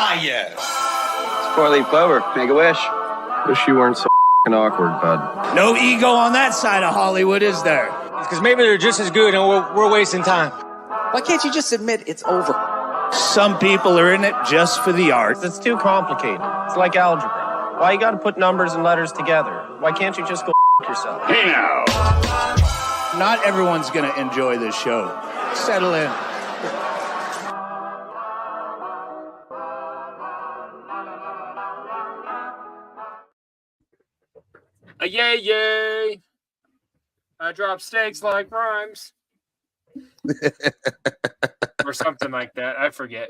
Ah, yes. It's four-leaf clover. Make a wish. Wish you weren't so awkward, bud. No ego on that side of Hollywood, is there? Because maybe they're just as good and we're wasting time. Why can't you just admit it's over? Some people are in it just for the art. It's too complicated. It's like algebra. Why you gotta put numbers and letters together? Why can't you just go yourself? Hey now. Not everyone's going to enjoy this show. Settle in. Yay, yay. I drop steaks like rhymes. Or something like that. I forget.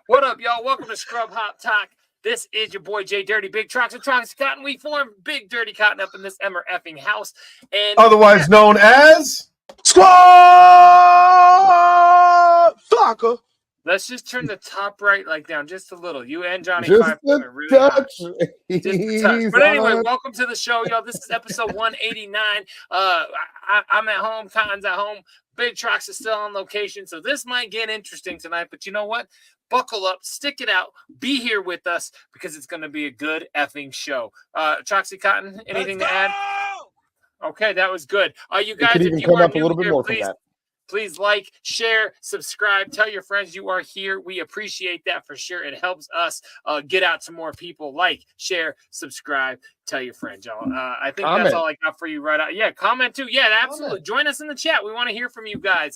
What up, y'all? Welcome to Scrub Hop Talk. This is your boy JDirty, Big Trox and Troxy Cotton. We form Big Dirty Cotton up in this Emmer effing house. And otherwise known as Squad Soccer. Let's just turn the top right like down just a little. You and Johnny Just 5 the really hot. touch. Just the touch. But anyway, welcome to the show, y'all. This is episode 189. I'm at home. Cotton's at home. Big Trox is still on location, so this might get interesting tonight. But you know what? Buckle up, stick it out, be here with us because it's going to be a good effing show. Troxy Cotton, anything to add? Okay, that was good. You guys, if you are new here, please like, share, subscribe, tell your friends you are here. We appreciate that for sure. It helps us get out to more people. Like, share, subscribe, tell your friends, y'all. I think that's all I got for you right out. Yeah, comment too. Yeah, absolutely. Join us in the chat. We want to hear from you guys.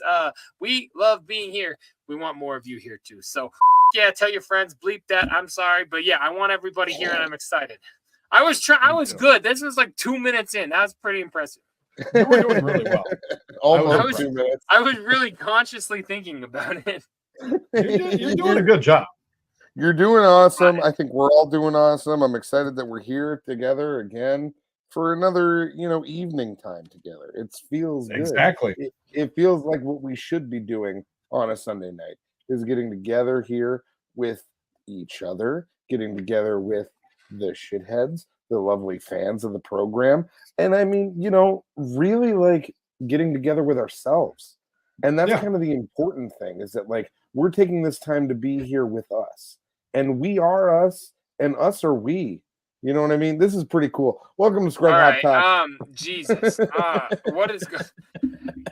We love being here. We want more of you here too. So, yeah, tell your friends. Bleep that. I'm sorry. But, yeah, I want everybody here, and I'm excited. I was good. This was like 2 minutes in. That was pretty impressive. You were doing really well. Almost 2 minutes. I was really consciously thinking about it. You're doing a good job. You're doing awesome. I think we're all doing awesome. I'm excited that we're here together again for another, evening time together. It feels good. Exactly. It feels like what we should be doing on a Sunday night is getting together here with each other, getting together with the shitheads, the lovely fans of the program. And I mean, really like getting together with ourselves. And that's kind of the important thing is that like we're taking this time to be here with us. And we are us and us are we. You know what I mean? This is pretty cool. Welcome to Scrub Hot Talk. Jesus. What is good?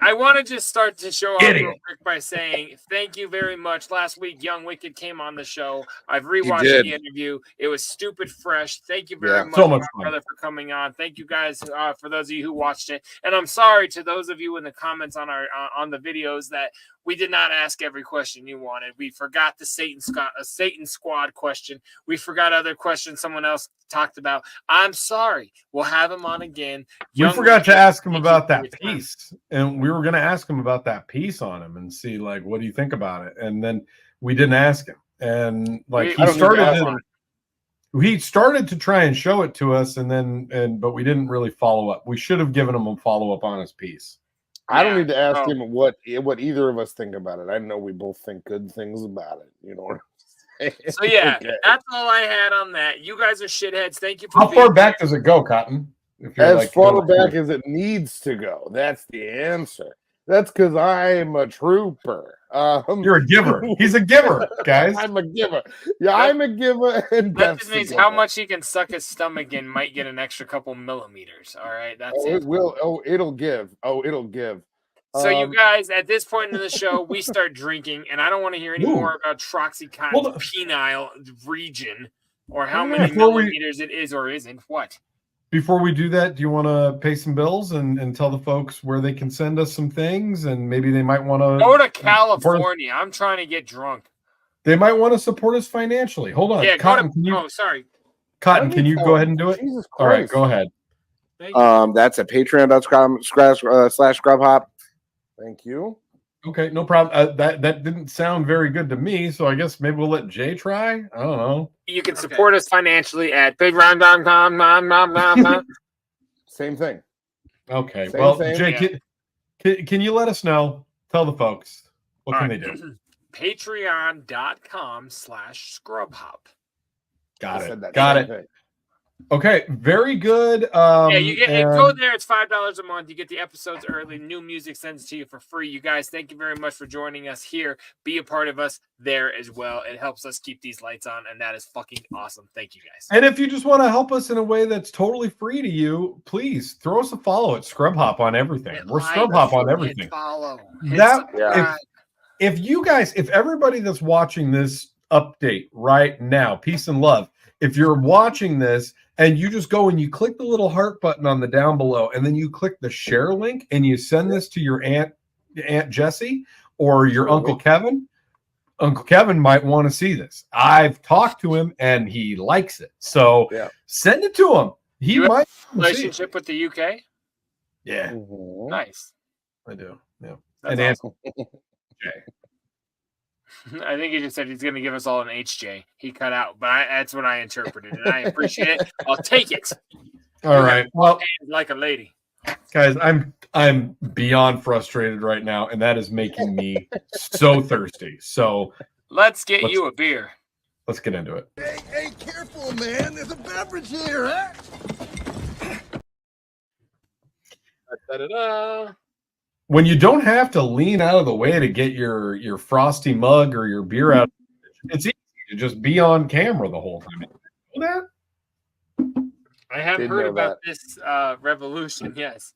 I want to just start to show off real quick by saying thank you very much. Last week, Young Wicked came on the show. I've rewatched the interview. It was stupid fresh. Thank you very much, my brother, for coming on. Thank you guys for those of you who watched it. And I'm sorry to those of you in the comments on our on the videos that we did not ask every question you wanted. We forgot the Satan Squad question. We forgot other questions someone else talked about. I'm sorry. We'll have him on again. We forgot to ask him about that piece. And we were going to ask him about that piece on him and see, like, what do you think about it? And then we didn't ask him. And, like, he started to try and show it to us, but we didn't really follow up. We should have given him a follow-up on his piece. I don't need to ask him what either of us think about it. I know we both think good things about it. You know what I'm saying? So, yeah, that's all I had on that. You guys are shitheads. Thank you for How far back does it go, Cotton? As far back as it needs to go. That's the answer. That's because I'm a trooper. You're a giver. He's a giver, guys. I'm a giver. Yeah, I'm a giver. And that just means how much he can suck his stomach in might get an extra couple millimeters. All right, that's it. It will. It'll give. It'll give. So you guys, at this point in the show, we start drinking, and I don't want to hear any more about Troxy Cotton's penile region or how many millimeters it is or isn't. What? Before we do that, do you want to pay some bills and tell the folks where they can send us some things and maybe they might want to go to California? I'm trying to get drunk. They might want to support us financially. Hold on. Yeah, Cotton, Cotton, can you go ahead and do it? Jesus Christ. All right, go ahead. That's at patreon.com/scrubhop. Thank you. Okay, no problem. That didn't sound very good to me, so I guess maybe we'll let Jay try. I don't know. You can support us financially at patreon.com. Same thing. Okay. Jay, can you let us know? Tell the folks. What can they do? Patreon.com/scrubhop. Got it. Okay, very good. Yeah, you get and go there. It's $5 a month. You get the episodes early. New music sends to you for free. You guys, thank you very much for joining us here. Be a part of us there as well. It helps us keep these lights on, and that is fucking awesome. Thank you guys. And if you just want to help us in a way that's totally free to you, please throw us a follow at Scrub Hop on everything. We're Scrub Hop on everything. Follow. If you guys, if everybody that's watching this update right now, peace and love. If you're watching this and you just go and you click the little heart button on the down below, and then you click the share link and you send this to your Aunt Jessie or your Uncle Kevin might want to see this. I've talked to him and he likes it. So send it to him. He might have a relationship with the UK. Yeah. Mm-hmm. Nice. I do. Yeah. That's and awesome. I think he just said he's going to give us all an HJ. He cut out, but that's what I interpreted, and I appreciate it. I'll take it. All right. Well, like a lady, guys, I'm beyond frustrated right now, and that is making me so thirsty. So let's you a beer. Let's get into it. Hey, careful, man! There's a beverage here, huh? Da-da-da. When you don't have to lean out of the way to get your frosty mug or your beer out, it's easy to just be on camera the whole time. You know that? I have heard about this revolution. Yes.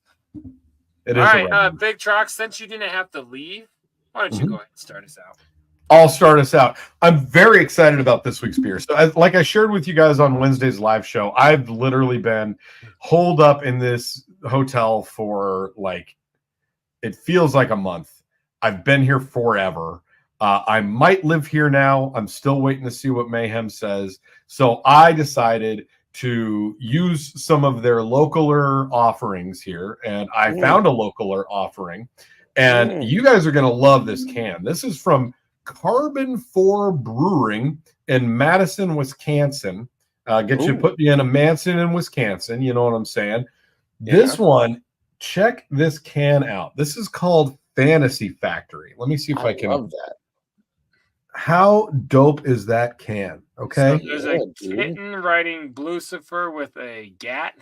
It all is. right, Big Trox. Since you didn't have to leave, why don't you go ahead and start us out? I'll start us out. I'm very excited about this week's beer. So, like I shared with you guys on Wednesday's live show, I've literally been holed up in this hotel for it feels like a month. I've been here forever. I might live here now. I'm still waiting to see what Mayhem says. So I decided to use some of their localer offerings here, and I found a localer offering. And you guys are going to love this can. This is from Carbon 4 Brewing in Madison, Wisconsin. Put you in a Manson in Wisconsin. You know what I'm saying? Yeah. This one, check this can out. This is called Fantasy Factory. Let me see if I can. Love that. How dope is that can? Okay. So there's a kitten riding Blucifer with a gat.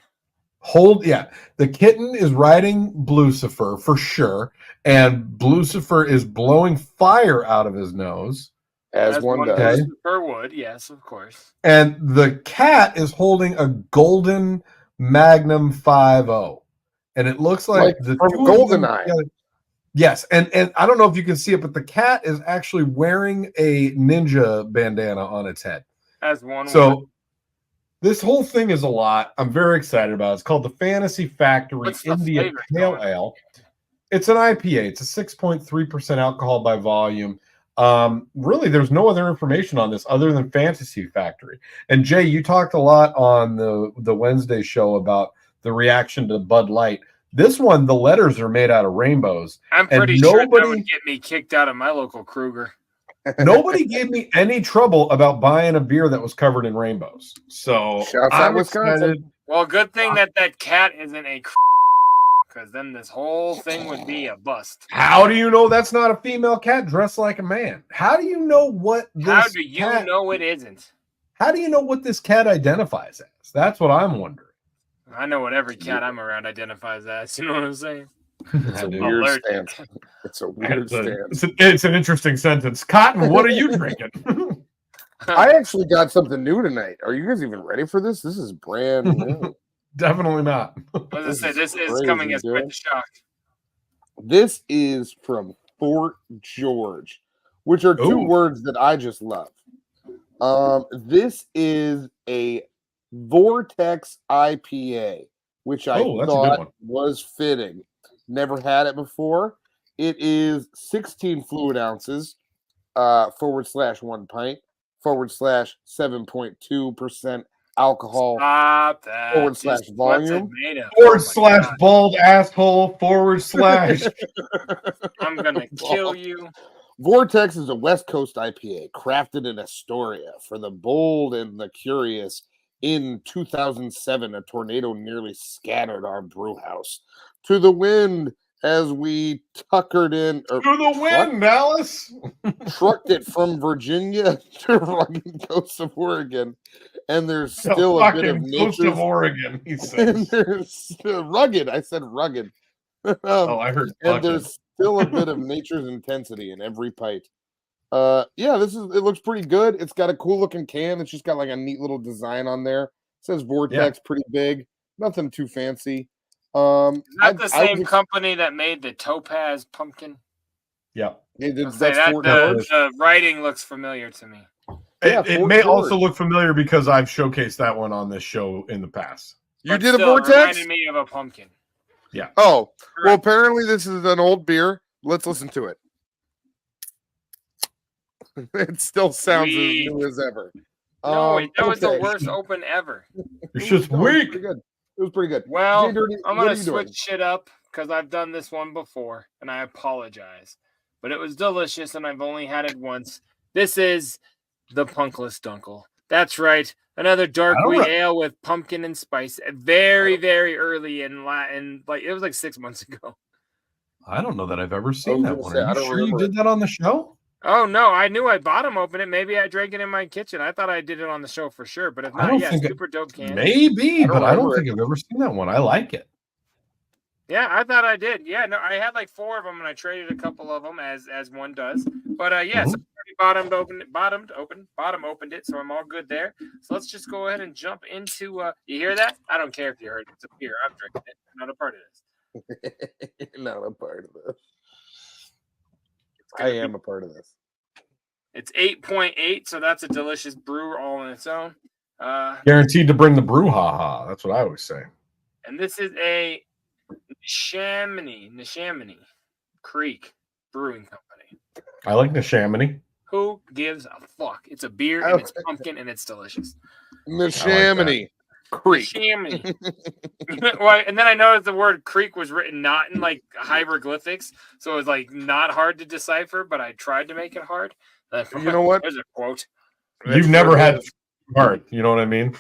The kitten is riding Blucifer for sure, and Blucifer is blowing fire out of his nose. As one does. Blucifer would, yes, of course. And the cat is holding a golden Magnum 5.0. And it looks like the from GoldenEye. Yes, and I don't know if you can see it, but the cat is actually wearing a ninja bandana on its head. As one. So this whole thing is a lot. I'm very excited about it. It's called the Fantasy Factory India Pale Ale. It's an IPA. It's a 6.3% alcohol by volume. Really, there's no other information on this other than Fantasy Factory. And Jay, you talked a lot on the Wednesday show about the reaction to Bud Light. This one, the letters are made out of rainbows. I'm pretty sure that would get me kicked out of my local Kruger. Nobody gave me any trouble about buying a beer that was covered in rainbows. So I'm excited. Well, good thing that cat isn't a because then this whole thing would be a bust. How do you know that's not a female cat dressed like a man? How do you know what this How do you know it isn't? How do you know what this cat identifies as? That's what I'm wondering. I know what every cat I'm around identifies as. You know what I'm saying? It's a weird stance. It's a weird stance. It's an interesting sentence. Cotton, what are you drinking? I actually got something new tonight. Are you guys even ready for this? This is brand new. Definitely not. This is coming as quite a shock. This is from Fort George, which are two words that I just love. This is a Vortex IPA, which I thought was fitting. Never had it before. It is 16 fluid ounces, / 1 pint, / 7.2% alcohol, / volume, / bald asshole, / I'm gonna kill you. Vortex is a West Coast IPA crafted in Astoria for the bold and the curious. In 2007, a tornado nearly scattered our brew house. To the wind as we tuckered in. To the wind, Dallas. Trucked it from Virginia to rugged coast of Oregon. And there's still a bit of coast nature. of Oregon, he And says. there's still rugged. I said rugged. I heard and there's still a bit of nature's intensity in every pipe. Yeah, it looks pretty good. It's got a cool looking can. It's just got like a neat little design on there. It says Vortex, pretty big. Nothing too fancy. Is that the same company that made the Topaz pumpkin? Yeah. The writing looks familiar to me. It may also look familiar because I've showcased that one on this show in the past. You did a Vortex? It reminded me of a pumpkin. Yeah. Oh, well, apparently this is an old beer. Let's listen to it. It still sounds as new as ever. No, that was the worst open ever. It's just weak. It was pretty good. Well, I'm going to switch shit up because I've done this one before, and I apologize. But it was delicious, and I've only had it once. This is the Punkless Dunkel. That's right. Another dark wheat ale with pumpkin and spice. Very, very early in like it was like 6 months ago. I don't know that I've ever seen that one. Are you sure you did it. that on the show? Oh no, I knew I bottom opened it. Maybe I drank it in my kitchen. I thought I did it on the show for sure, but if not, super dope can. Maybe, but I don't think I've ever seen that one. I like it. Yeah, I thought I did. Yeah, no, I had like 4 of them, and I traded a couple of them as one does. But so bottom opened it, so I'm all good there. So let's just go ahead and jump into. You hear that? I don't care if you heard it. It's a beer. I'm drinking it. I'm not a part of this. Not a part of this. I am a part of this. It's 8.8, so that's a delicious brew all on its own. Guaranteed to bring the brouhaha. That's what I always say. And this is a Neshaminy Creek Brewing Company. I like Neshaminy. Who gives a fuck? It's a beer, and it's pumpkin, and it's delicious. Neshaminy Creek. Well, and then I noticed the word creek was written not in like hieroglyphics, so it was like not hard to decipher, but I tried to make it hard. You know what? There's a quote. You've never had hard. You know what I mean?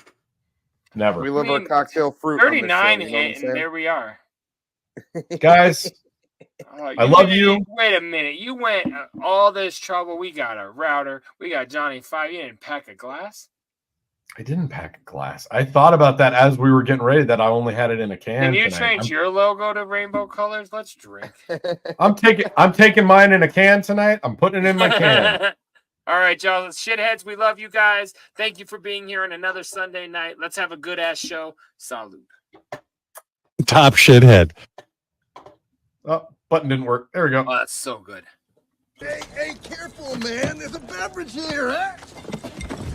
Never. We love our cocktail fruit. 39 hit, and there we are. Guys, I love you. Wait a minute. You went all this trouble. We got a router. We got Johnny 5. You didn't pack a glass? I didn't pack a glass. I thought about that as we were getting ready, that I only had it in a can. Can you change your logo to rainbow colors? Let's drink. I'm taking mine in a can tonight. I'm putting it in my can. All right, y'all. Shitheads, we love you guys. Thank you for being here on another Sunday night. Let's have a good ass show. Salute. Top shithead. Oh, button didn't work. There we go. Oh, that's so good. Hey, careful, man. There's a beverage here, huh?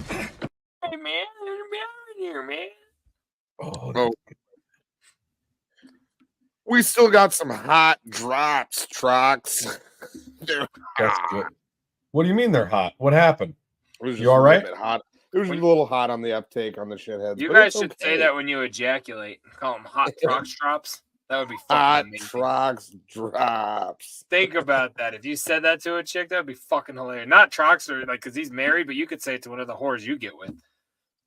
Hey, man. There's a beverage here, man. Oh. We still got some hot drops, Trox. That's good. What do you mean they're hot? What happened? You all right? Hot. It was a little hot on the uptake on the shitheads. You guys should say that when you ejaculate. Call them hot Trox drops. That would be hot amazing. Trox drops. Think about that. If you said that to a chick, that would be fucking hilarious. Not Trox or like because he's married, but you could say it to one of the whores you get with.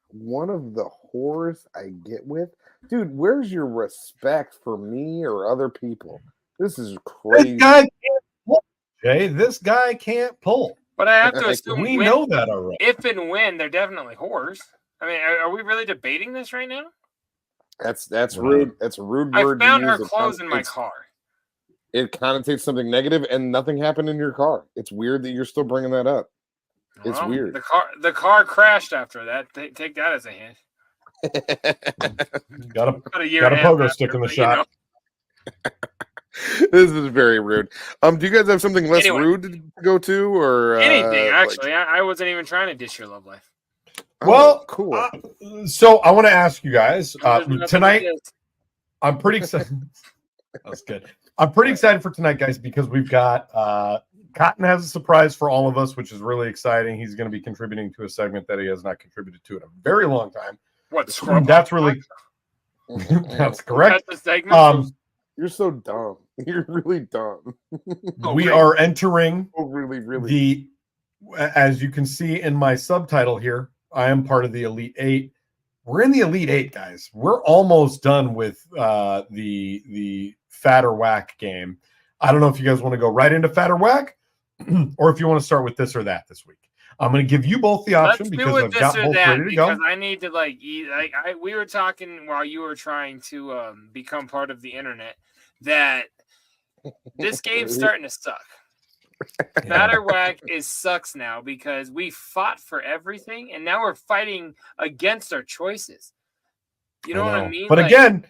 One of the whores I get with? Dude, where's your respect for me or other people? This is crazy. This guy can't pull. But I have to assume we know that already. If and when, they're definitely whores. I mean, are we really debating this right now? That's rude. That's a rude word. I found her clothes in my car. It connotates something negative, and nothing happened in your car. It's weird that you're still bringing that up. It's weird. The car crashed after that. Take that as a hint. got a pogo stick in the shot. This is very rude. Do you guys have something less rude to go to, or anything? Actually, I wasn't even trying to dish your love life. Well, cool. So I want to ask you guys tonight. I'm pretty excited. That's good. I'm pretty excited for tonight, guys, because we've got Cotton has a surprise for all of us, which is really exciting. He's going to be contributing to a segment that he has not contributed to in a very long time. What? That's really that's correct. That's the segment. You're so dumb. You're really dumb. We are entering really. as you can see in my subtitle here, I am part of the Elite 8. we're in the Elite Eight, guys. We're almost done with the Fat or Whack game. I don't know if you guys want to go right into Fat or Whack, or if you want to start with this or that this week. I'm going to give you both the option because I've got both ready to go. Because I need to eat. We were talking while you were trying to become part of the internet that this game's starting to suck. Fat or Whack sucks now because we fought for everything and now we're fighting against our choices. You know what I mean? But again,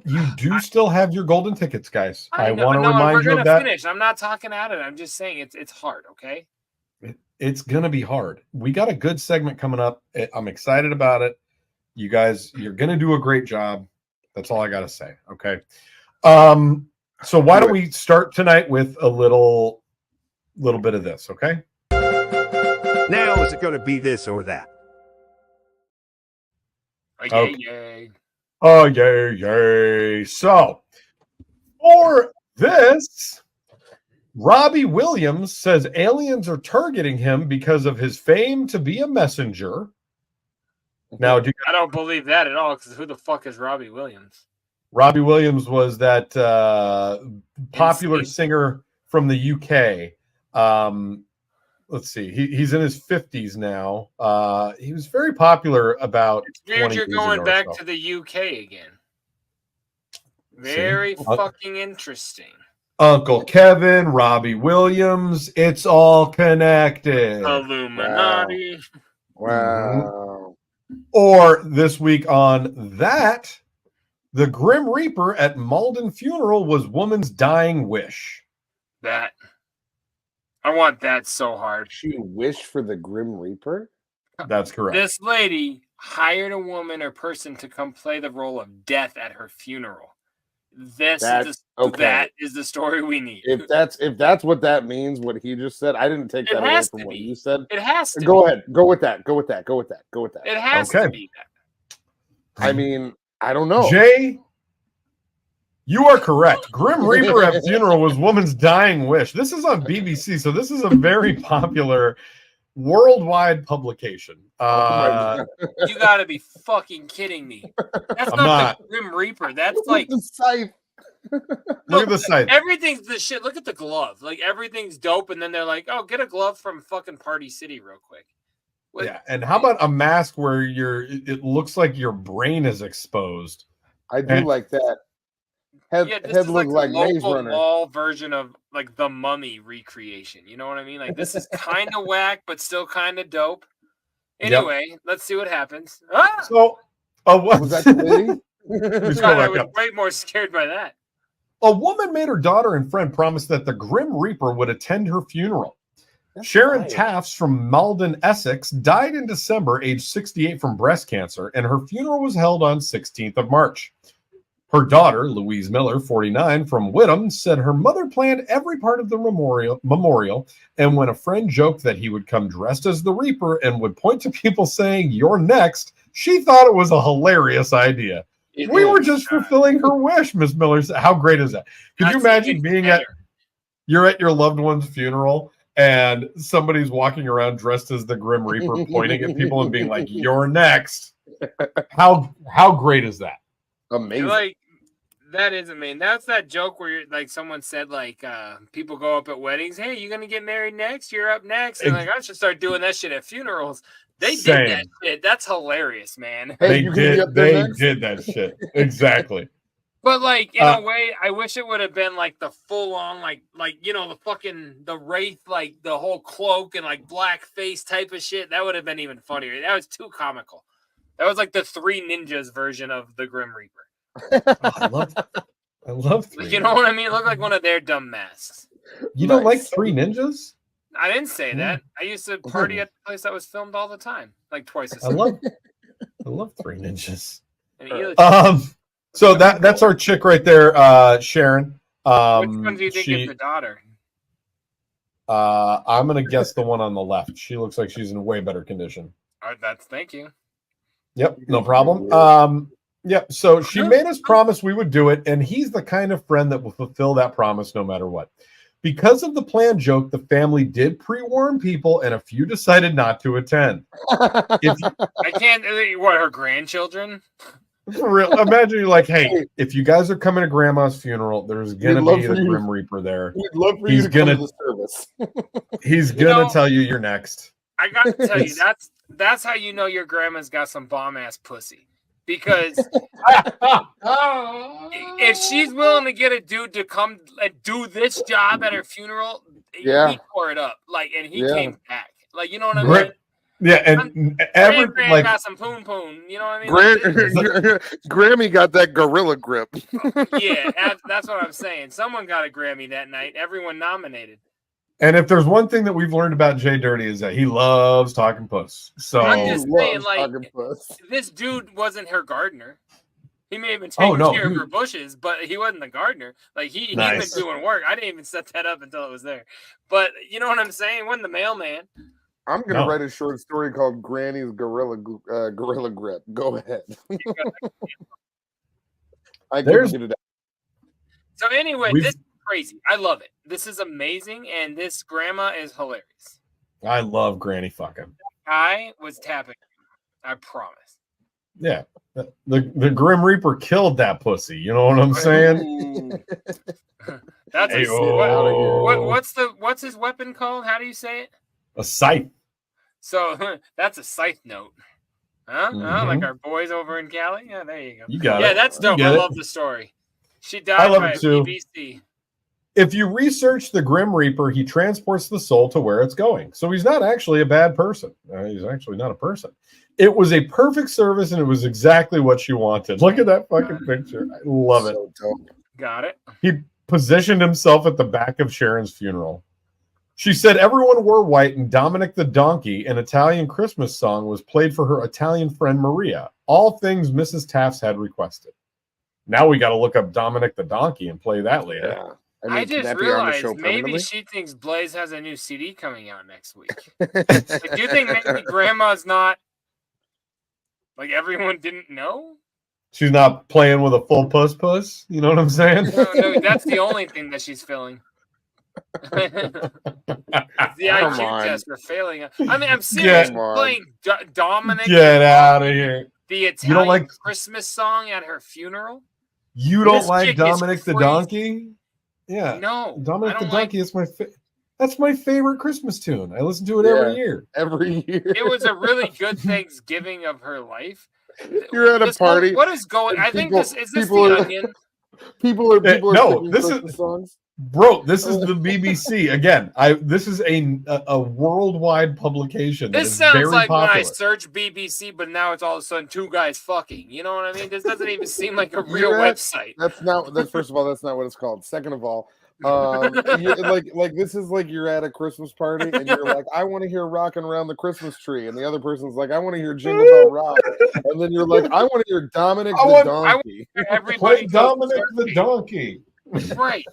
you do still have your golden tickets, guys. I want to remind you of that. Finish. I'm not talking at it. I'm just saying it's hard. Okay. It's gonna be hard. We got a good segment coming up. I'm excited about it. You guys, you're gonna do a great job. That's all I gotta say. Okay. So why don't we start tonight with a little bit of this? Okay. Now is it going to be this or that? Yay. Oh yay. So for this, Robbie Williams says aliens are targeting him because of his fame to be a messenger. Now, I don't believe that at all, because who the fuck is Robbie Williams? Robbie Williams was that popular singer from the UK. Let's see. He's in his 50s now. He was very popular about. It's weird you're going back to the UK again. Very fucking interesting. Uncle Kevin, Robbie Williams, it's all connected. Illuminati. Wow. Or this week on that, the Grim Reaper at Malden funeral was woman's dying wish. That. I want that so hard. She wished for the Grim Reaper? That's correct. This lady hired a woman or person to come play the role of death at her funeral. That is the story we need. If that's what that means, what he just said, I didn't take that away from what you said. It has to. Go ahead. Go with that. It has to be that. I mean, I don't know. Jay, you are correct. Grim Reaper at funeral was woman's dying wish. This is on BBC, so this is a very popular worldwide publication. You gotta be fucking kidding me. That's not the Grim Reaper. That's like the scythe. Look at the scythe. Everything's the shit. Look at the glove. Like everything's dope, and then they're like, "Oh, get a glove from fucking Party City real quick." Yeah, and how about a mask where it looks like your brain is exposed? I do like that. Head look like Maze Runner. Mall version of like the Mummy recreation. You know what I mean? Like this is kind of whack, but still kind of dope. Anyway, let's see what happens. Ah! So, what was that the lady? I was way more scared by that. A woman made her daughter and friend promise that the Grim Reaper would attend her funeral. Sharon Tafts from Malden, Essex, died in December, age 68, from breast cancer, and her funeral was held on 16th of March. Her daughter, Louise Miller, 49, from Whittam, said her mother planned every part of the memorial, and when a friend joked that he would come dressed as the Reaper and would point to people saying, "You're next," she thought it was a hilarious idea. We were just fulfilling her wish, Miss Miller said. How great is that? Could you imagine being at your loved one's funeral and somebody's walking around dressed as the Grim Reaper, pointing at people and being like, "You're next"? How great is that? Amazing. Like that is amazing. That's that joke where you're like someone said like people go up at weddings, "Hey, you gonna get married next? You're up next." And like I should start doing that shit at funerals. They did that shit. That's hilarious, man. They did that shit. Exactly. But like in a way, I wish it would have been like the full on like the wraith, like the whole cloak and like black face type of shit. That would have been even funnier. That was too comical. That was like the Three Ninjas version of the Grim Reaper. I love Three. You know what I mean? It looked like one of their dumb masks. You don't like Three Ninjas? I didn't say that. I used to party at the place that was filmed all the time, like twice a season. I love Three Ninjas. So that's our chick right there, Sharon. Which one do you think is the daughter? I'm gonna guess the one on the left. She looks like she's in way better condition. All right, thank you. Yep, no problem. Yep. So she made us promise we would do it, and he's the kind of friend that will fulfill that promise no matter what. Because of the planned joke, the family did pre-warn people, and a few decided not to attend. If I can't. What, her grandchildren? For real, imagine you're like, hey, if you guys are coming to Grandma's funeral, there's gonna be the Grim Reaper there. We'd love for you to come to the service. He's gonna tell you you're next. I got to tell you, that's how you know your grandma's got some bomb ass pussy. Because if she's willing to get a dude to come and do this job at her funeral, he tore it up. Like, and he came back. Like, you know what I mean? Yeah, and ever like got some poon poon. You know what I mean? Grammy got that gorilla grip. Yeah, that's what I'm saying. Someone got a Grammy that night. Everyone nominated. And if there's one thing that we've learned about JDirty is that he loves talking puss. So I'm just saying, like, this dude wasn't her gardener. He may have been taking care of her bushes, but he wasn't the gardener. Like, he'd been doing work. I didn't even set that up until it was there. But you know what I'm saying? He wasn't the mailman. I'm gonna write a short story called Granny's Gorilla Grip. Go ahead. I can get it out. So anyway, this is crazy. I love it. This is amazing, and this grandma is hilarious. I love Granny fucking. I was tapping. I promise. Yeah, the Grim Reaper killed that pussy. You know what I'm saying? That's what's his weapon called? How do you say it? A scythe. So that's a scythe note. Huh? Like our boys over in Cali? Yeah, there you go. You got it. Yeah, that's dope. I love the story. She died by a BBC. If you research the Grim Reaper, he transports the soul to where it's going. So he's not actually a bad person. He's actually not a person. It was a perfect service, and it was exactly what she wanted. Look at that fucking picture. I love it. Got it. He positioned himself at the back of Sharon's funeral. She said everyone wore white, and Dominic the Donkey, an Italian Christmas song, was played for her Italian friend Maria. All things Mrs. Tafts had requested. Now we got to look up Dominic the Donkey and play that later. Yeah. I just realized maybe she thinks Blaze has a new CD coming out next week. Like, do you think maybe Grandma's not, like, everyone didn't know? She's not playing with a full puss? You know what I'm saying? No, that's the only thing that she's feeling. The IQ test for failing. I mean, I'm serious. Playing Dominic. Get out of here. The Italian Christmas song at her funeral. You don't like Dominic the Donkey? Yeah. No. Dominic the Donkey is that's my favorite Christmas tune. I listen to it every year. Every year. It was a really good Thanksgiving of her life. You're at a party. What is going? I think this is this the Onion. People are no. This is songs. Bro, this is the BBC again. This is a worldwide publication. This sounds like popular. When I search BBC, but now it's all of a sudden two guys fucking. You know what I mean? This doesn't even seem like a real website. That's first of all, that's not what it's called. Second of all, like this is like you're at a Christmas party and you're like, I want to hear "Rocking Around the Christmas Tree," and the other person's like, I want to hear "Jingle Bell Rock," and then you're like, I want to hear Dominic the Donkey. Play Dominic the Donkey. Right.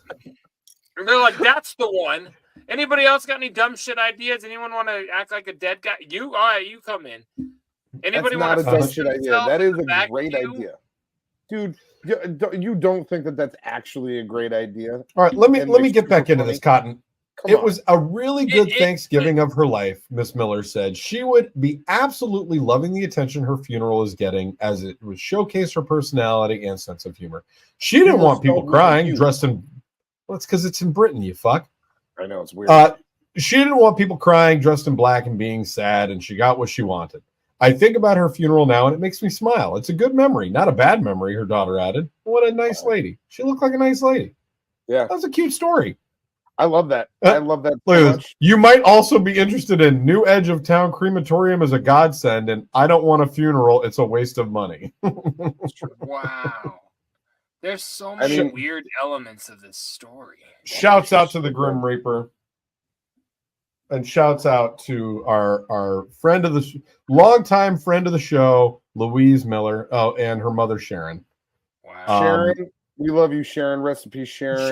And they're like, that's the one. Anybody else got any dumb shit ideas? Anyone want to act like a dead guy? You, all right, you come in. Anybody want to dumb shit idea? That is a great idea, dude. You don't think that that's actually a great idea? All right, let me get back into this, Cotton. It was a really good Thanksgiving of her life, Miss Miller said. She would be absolutely loving the attention her funeral is getting, as it would showcase her personality and sense of humor. She didn't want people crying, dressed in. Well, it's because it's in Britain, you fuck. I know, it's weird. She didn't want people crying, dressed in black, and being sad, and she got what she wanted. I think about her funeral now, and it makes me smile. It's a good memory, not a bad memory, her daughter added. What a nice lady. She looked like a nice lady. Yeah. That was a cute story. I love that. I love that so much. You might also be interested in New Edge of Town Crematorium as a godsend, and I don't want a funeral. It's a waste of money. Wow. There's so many weird elements of this story. Shouts out to the Grim Reaper. And shouts out to our friend of the longtime friend of the show, Louise Miller. Oh, and her mother, Sharon. Wow. Sharon, we love you, Sharon. Rest in peace, Sharon.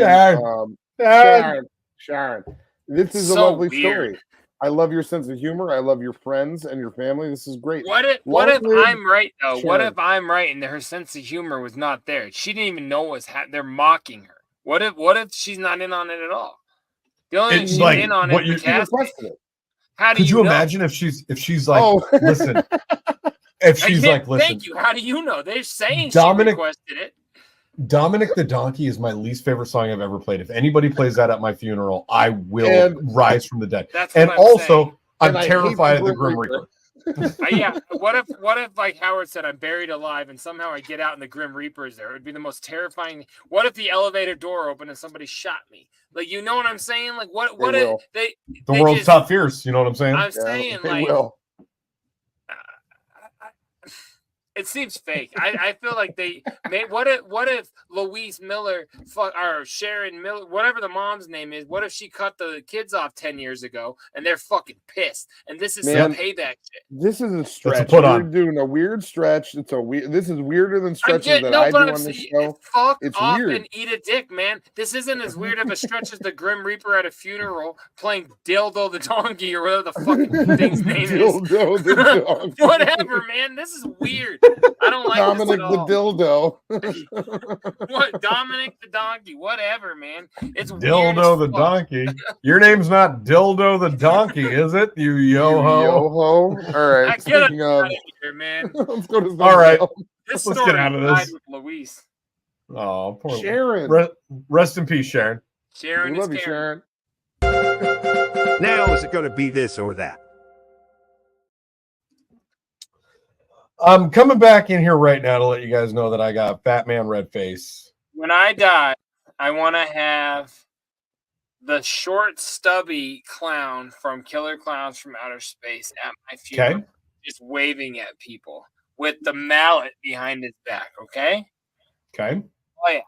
Sharon. This is a lovely story. I love your sense of humor. I love your friends and your family. This is great. What if I'm right though? Sharon. What if I'm right and her sense of humor was not there? She didn't even know they're mocking her. What if she's not in on it at all? The only thing It's she's like in on what is you the casting. requested it. How do could you know? imagine if she's like, Oh. listen, if she's like, listen, thank you. How do you know? They're saying Dominic- she requested it. Dominic the Donkey is my least favorite song I've ever played. If anybody plays that at my funeral, I will rise from the dead. That's And what I'm also, saying. I'm And I terrified hate of the the Grim Grim Reaper. Yeah. What if like Howard said, I'm buried alive, and somehow I get out and the Grim Reaper is there? It would be the most terrifying. What if the elevator door opened and somebody shot me? Like, you know what I'm saying? Like, what if they? The they world's just, top fears. You know what I'm saying? I'm saying, they like, will. it seems fake. I feel like they made. What if Louise Miller or Sharon Miller, whatever the mom's name is, what if she cut the kids off 10 years ago and they're fucking pissed? And this is some payback shit. This is a stretch. put You're on. doing a weird stretch. It's a weird. This is weirder than stretches that I do on this show. Fuck It's off weird. and eat a dick, man. This isn't as weird of a stretch as the Grim Reaper at a funeral playing Dildo the Donkey or whatever the fucking thing's name is. Dildo the donkey. Whatever, man. This is weird. I don't like Dominic this at the all. dildo. What Dominic the Donkey? Whatever, man. It's weird as Dildo the fuck. Donkey. Your name's not Dildo the Donkey, is it? You yo-ho. Yo-ho. All right. Get Speaking of, out of here, man. let's go to All right. This Let's story get out of died this. with Luis. Oh, poor Sharon. Rest in peace, Sharon. Sharon We is love you, Karen. Sharon. Now is it going to be this or that? I'm coming back in here right now to let you guys know that I got Fat Man Red Face. When I die, I want to have the short, stubby clown from Killer Clowns from Outer Space at my funeral, Okay. just waving at people with the mallet behind his back. Okay. Okay. Oh yeah.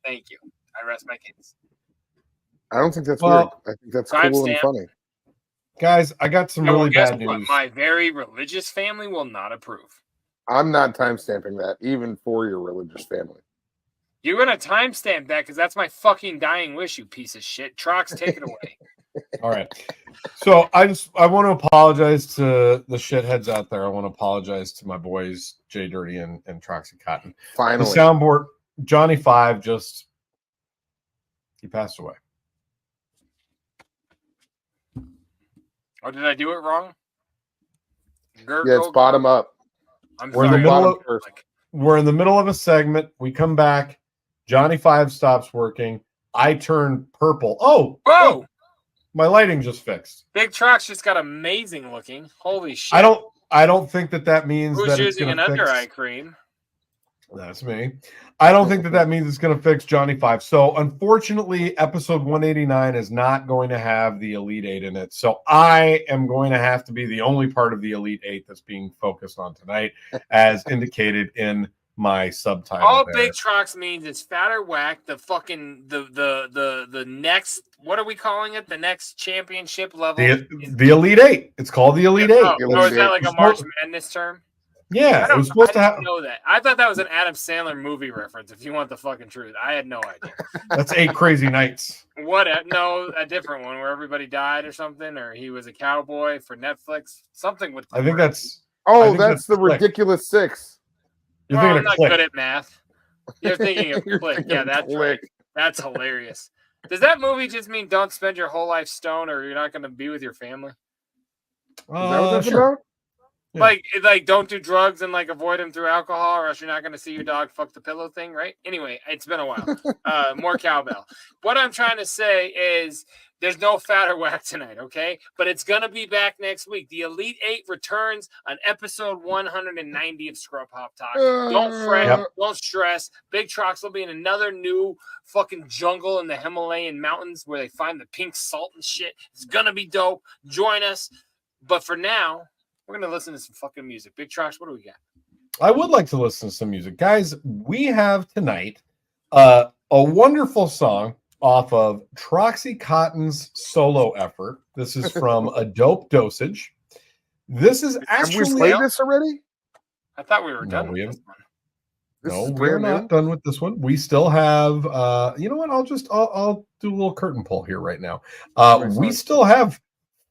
Thank you. I rest my case. I don't think that's Well, weird. I think that's Crime cool and stamp. funny. Guys, I got some Yeah, well, really guess bad what? news. My very religious family will not approve. I'm not timestamping that, even for your religious family. You're gonna timestamp that because that's my fucking dying wish, you piece of shit. Trox, take it away. All right. So I want to apologize to the shitheads out there. I want to apologize to my boys, JDirty and Troxy Cotton. Finally. The soundboard, Johnny 5, he passed away. Oh, did I do it wrong? Yeah, it's bottom up. I'm We're in the sorry. middle of First. we're in the middle of a segment. We come back. Johnny 5 stops working. I turn purple. Oh, Whoa! my lighting just fixed. Big Trox just got amazing looking. Holy shit! I don't think that means Who's that it's using going an to under eye fix. cream? That's me. I don't think that means it's going to fix Johnny 5. So unfortunately, episode 189 is not going to have the Elite 8 in it. So I am going to have to be the only part of the Elite 8 that's being focused on tonight, as indicated in my subtitle. All there. Big Trox means is fat or whack. The fucking the next, what are we calling it? The next championship level. The Elite 8. It's called the Elite 8. Oh, is that like a March Madness term? Yeah, it was supposed to I have. didn't know that. I thought that was an Adam Sandler movie reference. If you want the fucking truth, I had no idea. That's 8 Crazy Nights. What? No, a different one where everybody died or something, or he was a cowboy for Netflix. Something with. I think that's. Oh, I think that's the Click. Ridiculous Six. You're Well, thinking I'm of not Click. good at math. You're thinking of You're Click. thinking Yeah, of that's Click. right. That's hilarious. Does that movie just mean don't spend your whole life stoned, or you're not going to be with your family? Is that what that's Sure. about? Yeah. Like don't do drugs and like avoid them through alcohol, or else you're not going to see your dog fuck the pillow thing, right? Anyway, it's been a while. More cowbell. What I'm trying to say is there's no fat or whack tonight, okay? But it's going to be back next week. The Elite 8 returns on episode 190 of Scrub Hop Talk. Don't fret. Don't stress. Big Trox will be in another new fucking jungle in the Himalayan mountains where they find the pink salt and shit. It's going to be dope. Join us. But for now, we're going to listen to some fucking music. Big Trox, what do we got? I would like to listen to some music. Guys, we have tonight a wonderful song off of Troxy Cotton's solo effort. This is from A Dope Dosage. This is actually... Have we played this already? I thought we were done No, with we this one. This is we're brand not new? done with this one. We still have, you know what? I'll do a little curtain pull here right now. We still have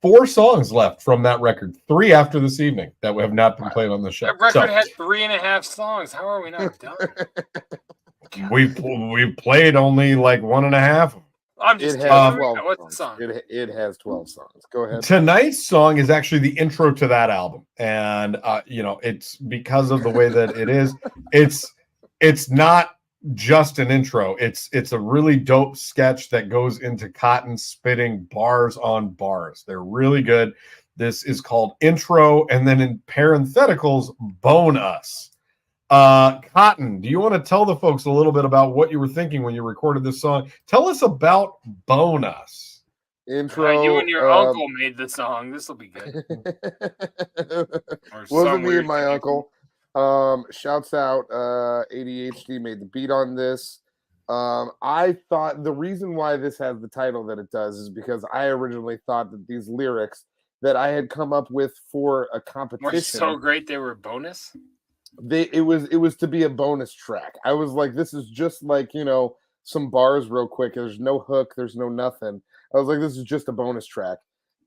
4 songs left from that record, 3 after this evening that have not been played on the show. That record had 3.5 songs. How are we not done? We played only like 1.5. I'm just It has 12 what's the songs. song? It has 12 songs. Go ahead. Tonight's song is actually the intro to that album, and it's because of the way that it is. It's not just an intro. It's a really dope sketch that goes into Cotton spitting bars on bars. They're really good. This is called Intro, and then in parentheticals, Bone Us. Cotton, do you want to tell the folks a little bit about what you were thinking when you recorded this song? Tell us about Bone Us. Intro. You and your uncle made the song. This will be good. Wasn't me and my uncle. Shouts out ADHD made the beat on this. I thought the reason why this has the title that it does is because I originally thought that these lyrics that I had come up with for a competition were so great they were bonus. It was to be a bonus track. I was like, this is just like, some bars real quick. There's no hook, there's no nothing. I was like, this is just a bonus track.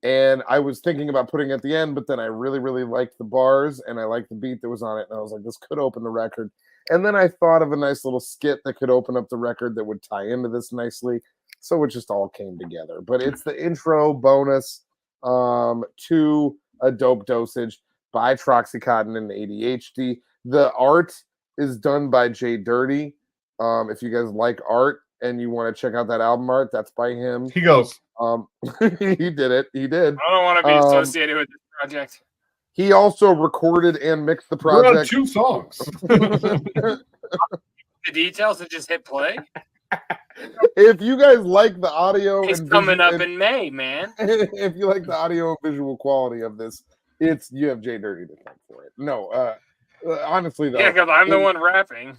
And I was thinking about putting it at the end, but then I really, really liked the bars and I liked the beat that was on it. And I was like, this could open the record. And then I thought of a nice little skit that could open up the record that would tie into this nicely. So it just all came together. But it's the intro bonus to A Dope Dosage by Troxy Cotton and ADHD. The art is done by JDirty. If you guys like art and you want to check out that album art, that's by him. He goes. He did it. He did. I don't want to be associated with this project. He also recorded and mixed the project. We're on 2 songs. The details and just hit play. If you guys like the audio, it's coming up in May, man. If you like the audio and visual quality of this, you have JDirty to thank for it. No, honestly though, yeah, because I'm the one rapping.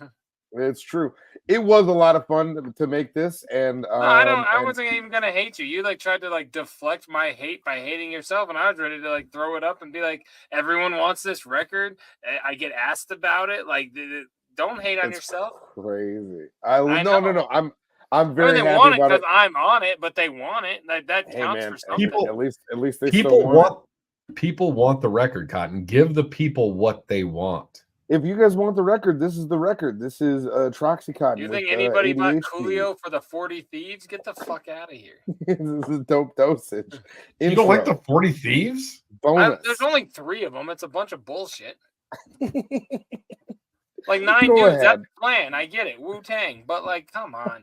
It's true. It was a lot of fun to make this, and I wasn't even gonna hate you. You tried to deflect my hate by hating yourself, and I was ready to throw it up and be like, everyone wants this record. I get asked about it. Don't hate on yourself. Crazy. No. I'm very they happy want it about because I'm on it, but they want it. That counts for something. At least they people still want it. People want the record, Cotton. Give the people what they want. If you guys want the record, this is the record. This is Troxy Cotton. You think anybody bought Coolio for the 40 Thieves? Get the fuck out of here. This is Dope Dosage. You don't like the 40 Thieves? There's only 3 of them. It's a bunch of bullshit. 9 dudes, that's the plan. I get it. Wu-Tang. But come on.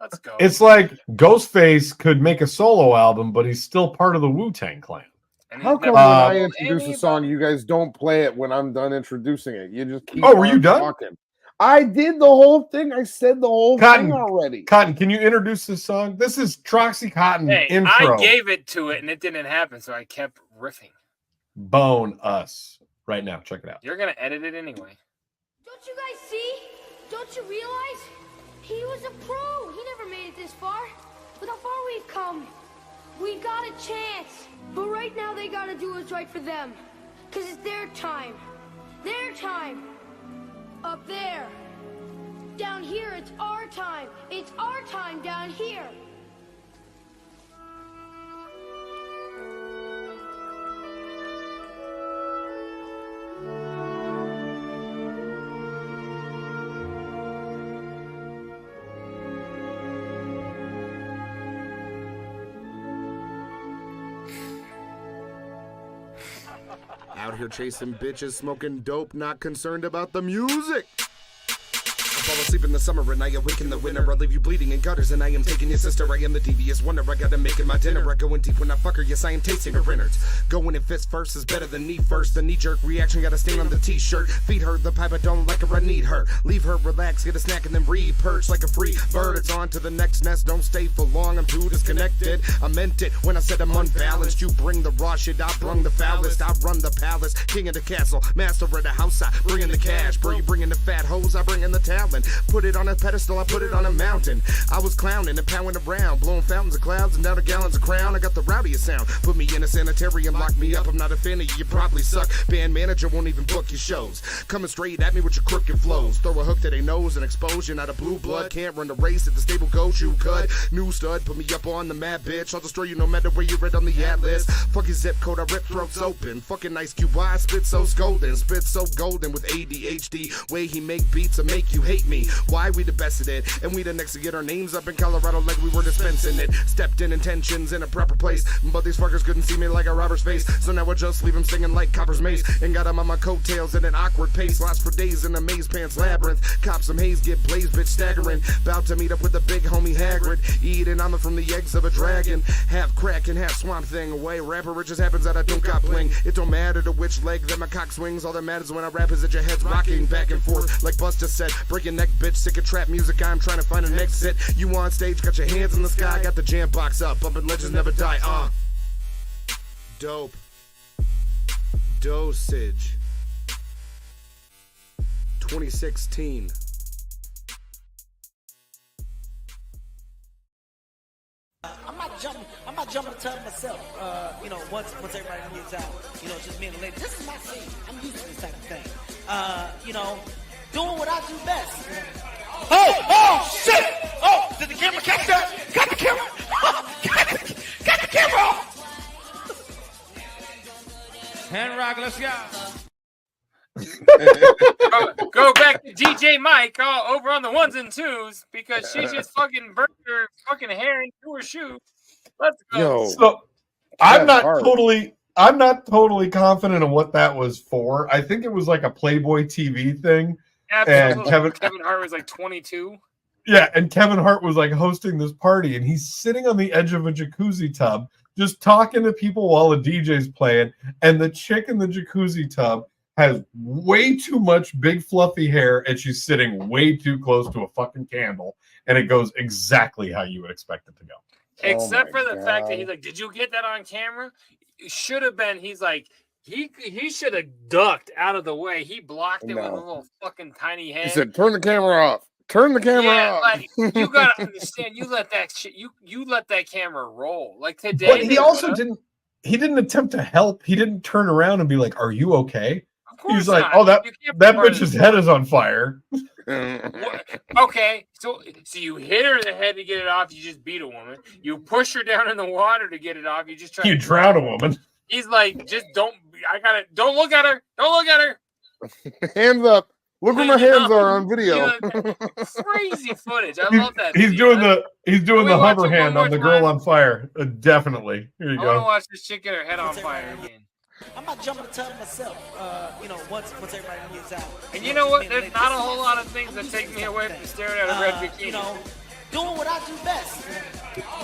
Let's go. It's like Ghostface could make a solo album, but he's still part of the Wu-Tang clan. How come when I introduce a song, you guys don't play it when I'm done introducing it? You just keep were you done? Talking. I did the whole thing. I said the whole thing already. Cotton, can you introduce this song? This is Troxy Cotton intro. I gave it to it, and it didn't happen, so I kept riffing. Bone Us. Right now. Check it out. You're going to edit it anyway. Don't you guys see? Don't you realize? He was a pro. He never made it this far. Look how far we've come. We got a chance. But right now they gotta do what's right for them. Because it's their time. Their time. Up there. Down here, it's our time. It's our time down here. Out here chasing bitches, smoking dope, not concerned about the music. I fall asleep in the summer and I awake in the winter. I leave you bleeding in gutters and I am taking your sister. I am the devious wonder. I gotta make it my dinner. I go in deep when I fuck her. Yes, I am tasting her innards. Going in fist first is better than knee first. The knee-jerk reaction got a stain on the t-shirt. Feed her the pipe, I don't like her, I need her. Leave her relax, get a snack and then re-perch like a free bird. It's on to the next nest, don't stay for long. I'm too disconnected. I meant it when I said I'm unbalanced. You bring the raw shit, I brung the foulest. I run the palace, king of the castle, master of the house. I bring in the cash, bro. You bring in the fat hoes, I bring in the talent. Put it on a pedestal, I put it on a mountain. I was clowning and pounding around, blowing fountains of clouds and down the gallons of crown. I got the rowdiest sound. Put me in a sanitarium, lock me up. I'm not a fan of you, you probably suck. Band manager won't even book your shows. Coming straight at me with your crooked flows. Throw a hook to their nose and expose you. Not a blue blood, can't run the race. If the stable goes, you cut. New stud, put me up on the map, bitch. I'll destroy you no matter where you read on the atlas. Fuck your zip code, I rip throats open. Fucking nice QI, spit so golden. Spit so golden with ADHD. Way he make beats or make you hate just me. Why we the best at it, and we the next to get our names up in Colorado like we were dispensing it. Stepped in intentions in a proper place, but these fuckers couldn't see me like a robber's face. So now I just leave them singing like Copper's Mace, and got them on my coattails at an awkward pace. Lost for days in a maze pants labyrinth. Cop some haze, get blazed, bitch staggering. About to meet up with the big homie Hagrid, eating on from the eggs of a dragon. Half crack and half swamp thing away. Rapper riches happens that I don't got bling. It don't matter to which leg that my cock swings. All that matters when I rap is that your head's rocking back and forth like Buster said. Break your neck, bitch. Sick of trap music. I'm trying to find an exit. You on stage, got your hands in the sky, got the jam box up, bumping legends never die. Dope. Dosage. 2016. I'm not jumping to tell myself, once everybody moves out, just me and the lady. This is my scene. I'm used to this type of thing. Doing what I do best. Oh, shit! Oh, did the camera catch that? Got the camera! Got the camera off! Hand rock, let's go. Go back to DJ Mike over on the ones and twos because she just fucking burnt her fucking hair into her shoe. Let's go. Yo, so I'm not totally confident in what that was for. I think it was like a Playboy TV thing. Absolutely. And Kevin Hart was like 22. Yeah, and Kevin Hart was like hosting this party, and he's sitting on the edge of a jacuzzi tub, just talking to people while the DJ's playing, and the chick in the jacuzzi tub has way too much big fluffy hair, and she's sitting way too close to a fucking candle, and it goes exactly how you would expect it to go. Except for the fact that he's like, did you get that on camera? It should have been, he's like, he should have ducked out of the way. He blocked it with a little fucking tiny head. He said, turn the camera off. Turn the camera off. Like, you gotta understand, you let that shit, you let that camera roll. Like today. But he also didn't attempt to help. He didn't turn around and be like, are you okay? He's like, oh, that bitch's head is on fire. Okay, so you hit her in the head to get it off. You just beat a woman. You push her down in the water to get it off. You just try. You drown a woman. He's like, just don't. Don't look at her. Don't look at her. Hands up. Look where my hands are on video. Crazy footage. I love that. He's doing the hover hand on the girl on fire. Definitely. Here you I go. want to watch this chick get her head on fire again. I'm not jumping to tell myself, once everybody moves out. And you know what? There's not a whole lot of things that take me away from staring at a red bikini. Doing what I do best.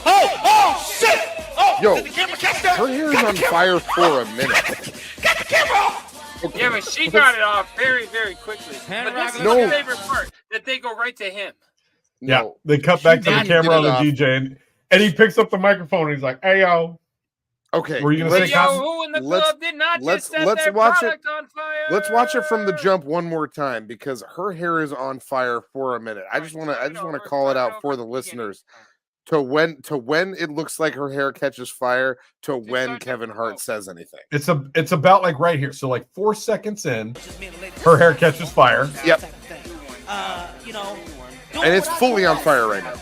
Oh, shit! Oh, yo, did the camera catch that? Her hair is on fire for a minute. Got the camera off! Okay. Yeah, but she got it off very, very quickly. But this is my favorite part, that they go right to him. Yeah, they cut back to the camera on the DJ, and he picks up the microphone, and he's like, hey, yo. Okay, were you going to say Cotton? Who in the club did not just set their watch product it. on fire? Let's watch it from the jump one more time because her hair is on fire for a minute. I just want to call it out for the listeners to when it looks like her hair catches fire to when Kevin Hart says anything. It's about like right here. So like 4 seconds in, her hair catches fire. Yep. And it's fully on fire right now.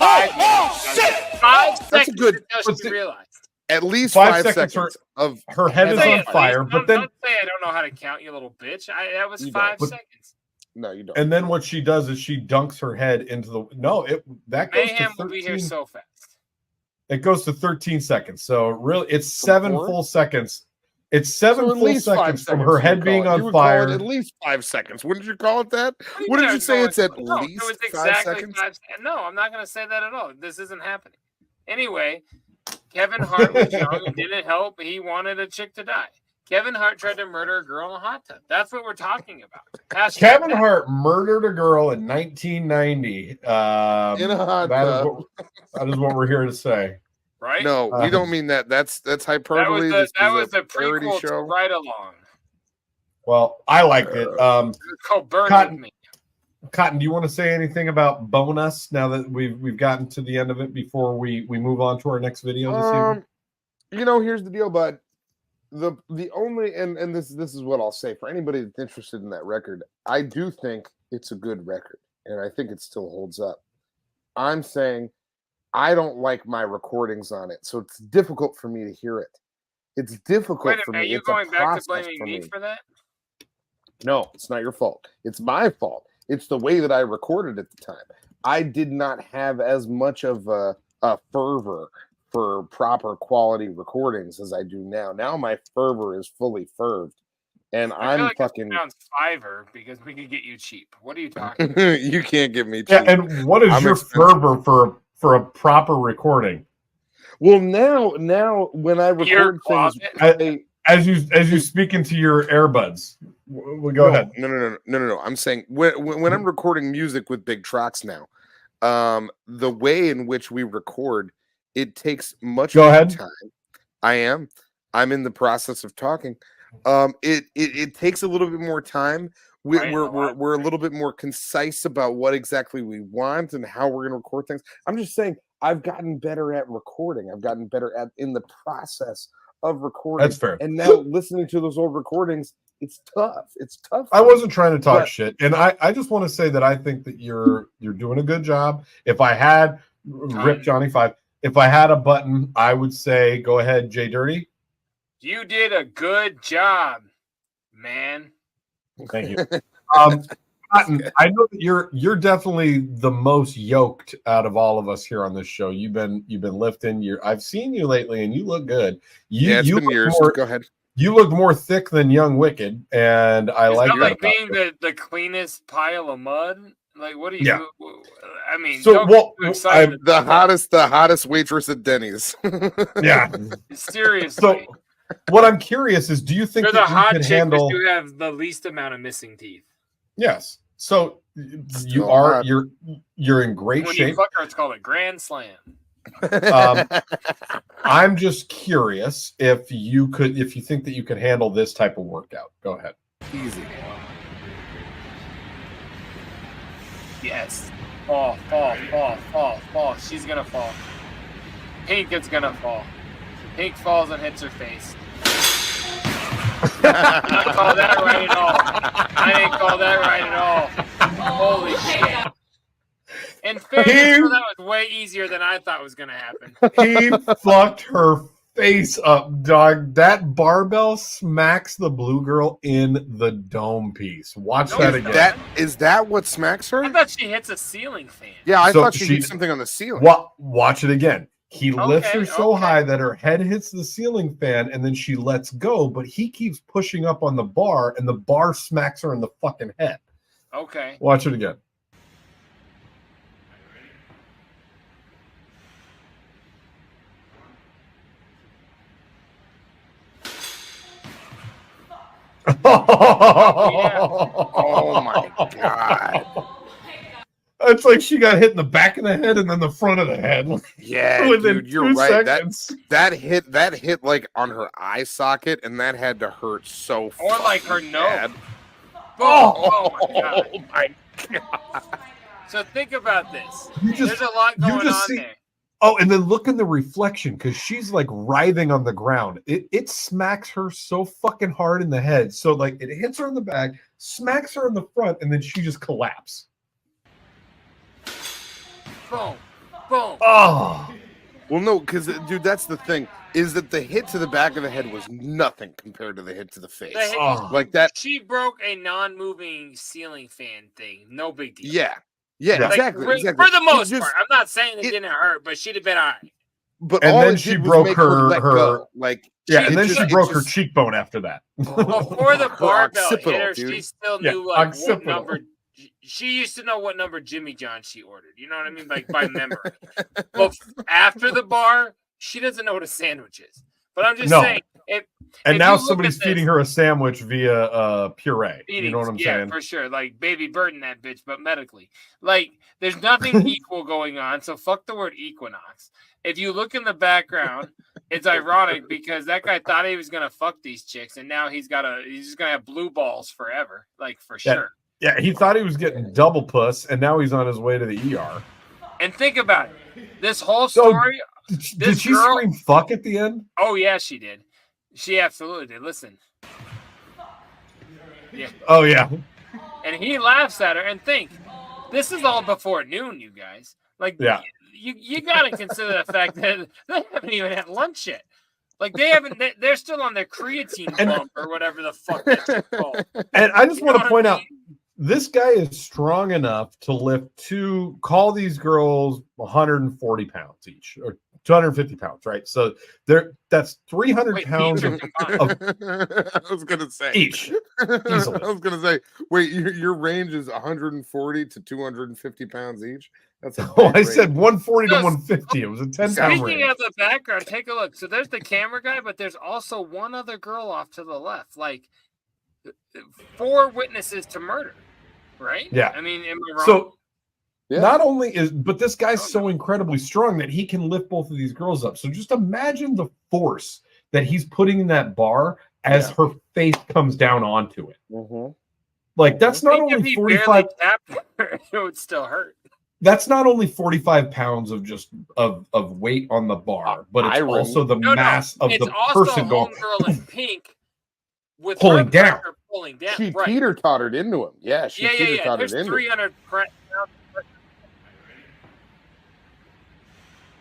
Oh, shit! 5 seconds. That's a good. Just realize. At least 5 seconds of her head is on fire, but then don't say I don't know how to count, you little bitch. That was 5 seconds. No, you don't. And then what she does is she dunks her head into the that goes Mayhem to 13. will be here so fast. It goes to 13 seconds. So really, it's 7 full seconds. It's 7 full seconds from her head being on fire. At least 5 seconds. What did you call it that? What did you say? It's at least 5 seconds. No, I'm not going to say that at all. This isn't happening. Anyway, Kevin Hart was young and didn't help. He wanted a chick to die. Kevin Hart tried to murder a girl in a hot tub. That's what we're talking about. Kevin Hart murdered a girl in 1990. In a hot tub. That is what we're here to say. Right? No, we don't mean that. That's hyperbole. That was the prequel to Right Along. Well, I liked it. It's called Burn Cotton, With Me. Cotton, do you want to say anything about Bonus now that we've gotten to the end of it before we move on to our next video this evening? Here's the deal, bud. The only and this is what I'll say for anybody that's interested in that record. I do think it's a good record, and I think it still holds up. I'm saying I don't like my recordings on it, so it's difficult for me to hear it. It's difficult for me. Are you going back to blaming me for that? No, it's not your fault. It's my fault. It's the way that I recorded at the time. I did not have as much of a fervor for proper quality recordings as I do now. Now my fervor is fully ferved, and I'm fucking Fiverr because we could get you cheap. What are you talking? You can't get me cheap. Yeah, and what is your fervor for a proper recording? Well, now when I record things, as you speak into your earbuds, we'll go ahead. No. I'm saying when I'm recording music with Big Trox now, the way in which we record, it takes much more time. I'm in the process of talking. It takes a little bit more time. We're a little bit more concise about what exactly we want and how we're going to record things. I'm just saying I've gotten better at recording. I've gotten better at in the process of recording. That's fair. And now listening to those old recordings, it's tough. It's tough. I wasn't trying to talk shit, and I just want to say that I think that you're doing a good job. If I had Rip Johnny 5, if I had a button, I would say go ahead, JDirty. You did a good job, man. Thank you. Cotton, I know that you're definitely the most yoked out of all of us here on this show. You've been lifting. I've seen you lately, and you look good. It's been years. Go ahead. You look more thick than Young Wicked, and I like that. Like being the cleanest pile of mud. Like, what do you? Yeah. I mean, so I'm the hottest waitress at Denny's. Yeah, seriously. So, what I'm curious is, do you think you're that the hot you can chick handle? You have the least amount of missing teeth. Yes. So you're in great when shape. You fuck her, it's called a grand slam. I'm just curious if you think that you could handle this type of workout. Go ahead. Easy. Yes. Fall. She's gonna fall. Pink is gonna fall. Pink falls and hits her face. I didn't call that right at all. Holy shit. In fairness, that was way easier than I thought was gonna happen. He fucked her face up, dog. That barbell smacks the blue girl in the dome piece. Watch that again. Is that what smacks her? I thought she hits a ceiling fan. Yeah, I thought she hit something on the ceiling. Watch it again. He lifts her so high that her head hits the ceiling fan, and then she lets go, but he keeps pushing up on the bar, and the bar smacks her in the fucking head. Okay. Watch it again. Oh my god. It's like she got hit in the back of the head and then the front of the head. Yeah, dude, you're right. That hit like on her eye socket, and that had to hurt so. Or like her nose. Oh my god. So think about this. There's a lot going on there. Oh, and then look in the reflection, because she's like writhing on the ground. It smacks her so fucking hard in the head. So like it hits her in the back, smacks her in the front, and then she just collapses. Boom. Oh. Well, no, because dude, that's the thing, is that the hit to the back of the head was nothing compared to the hit to the face. Like that. She broke a non-moving ceiling fan thing. No big deal. Yeah, exactly. For the most part. I'm not saying it didn't hurt, but she'd have been all right. But and all then it she did was broke make her go. Like and then she broke her cheekbone after that. Before the barbell hit her, dude. she still knew like what occipital. number. She used to know what number Jimmy John she ordered. You know what I mean? Like by memory. But after the bar, she doesn't know what a sandwich is. But I'm just saying. And now somebody's feeding her a sandwich via puree. You know what I'm saying? Yeah, for sure. Like Baby Bird in that bitch, but medically. Like there's nothing equal going on. So fuck the word equinox. If you look in the background, it's ironic because that guy thought he was gonna fuck these chicks, and now he's just gonna have blue balls forever. Like for sure. Yeah, he thought he was getting double puss, and now he's on his way to the ER. And think about it. This whole story. Did she scream fuck at the end? Oh, yeah, she did. She absolutely did. Listen. Yeah. Oh, yeah. And he laughs at her and think, this is all before noon, you guys. Like, you got to consider the fact that they haven't even had lunch yet. Like, they're still on their creatine bump or whatever the fuck that's called. And I just want to point out, this guy is strong enough to lift call these girls 140 pounds each, or 250 pounds, right? So that's 300 pounds of I was gonna say each. Easily. I was gonna say, wait, your range is 140 to 250 pounds each. That's I said 140 to 150. It was a 10 pound Speaking range. of the background, take a look. So there's the camera guy, but there's also one other girl off to the left. Like 4 witnesses to murder, right? Yeah. I mean, am I wrong? So not only but this guy's so incredibly strong that he can lift both of these girls up. So just imagine the force that he's putting in that bar as her face comes down onto it. Mm-hmm. Like that's not Think if only he 45. barely tapped her, it would still hurt. That's not only 45 pounds of just of weight on the bar, but it's also the mass of it's the also person going homegirl in pink with pulling her down. pressure pulling down. She right. teeter tottered into him. Yeah, she teeter tottered There's into him. 300 pounds.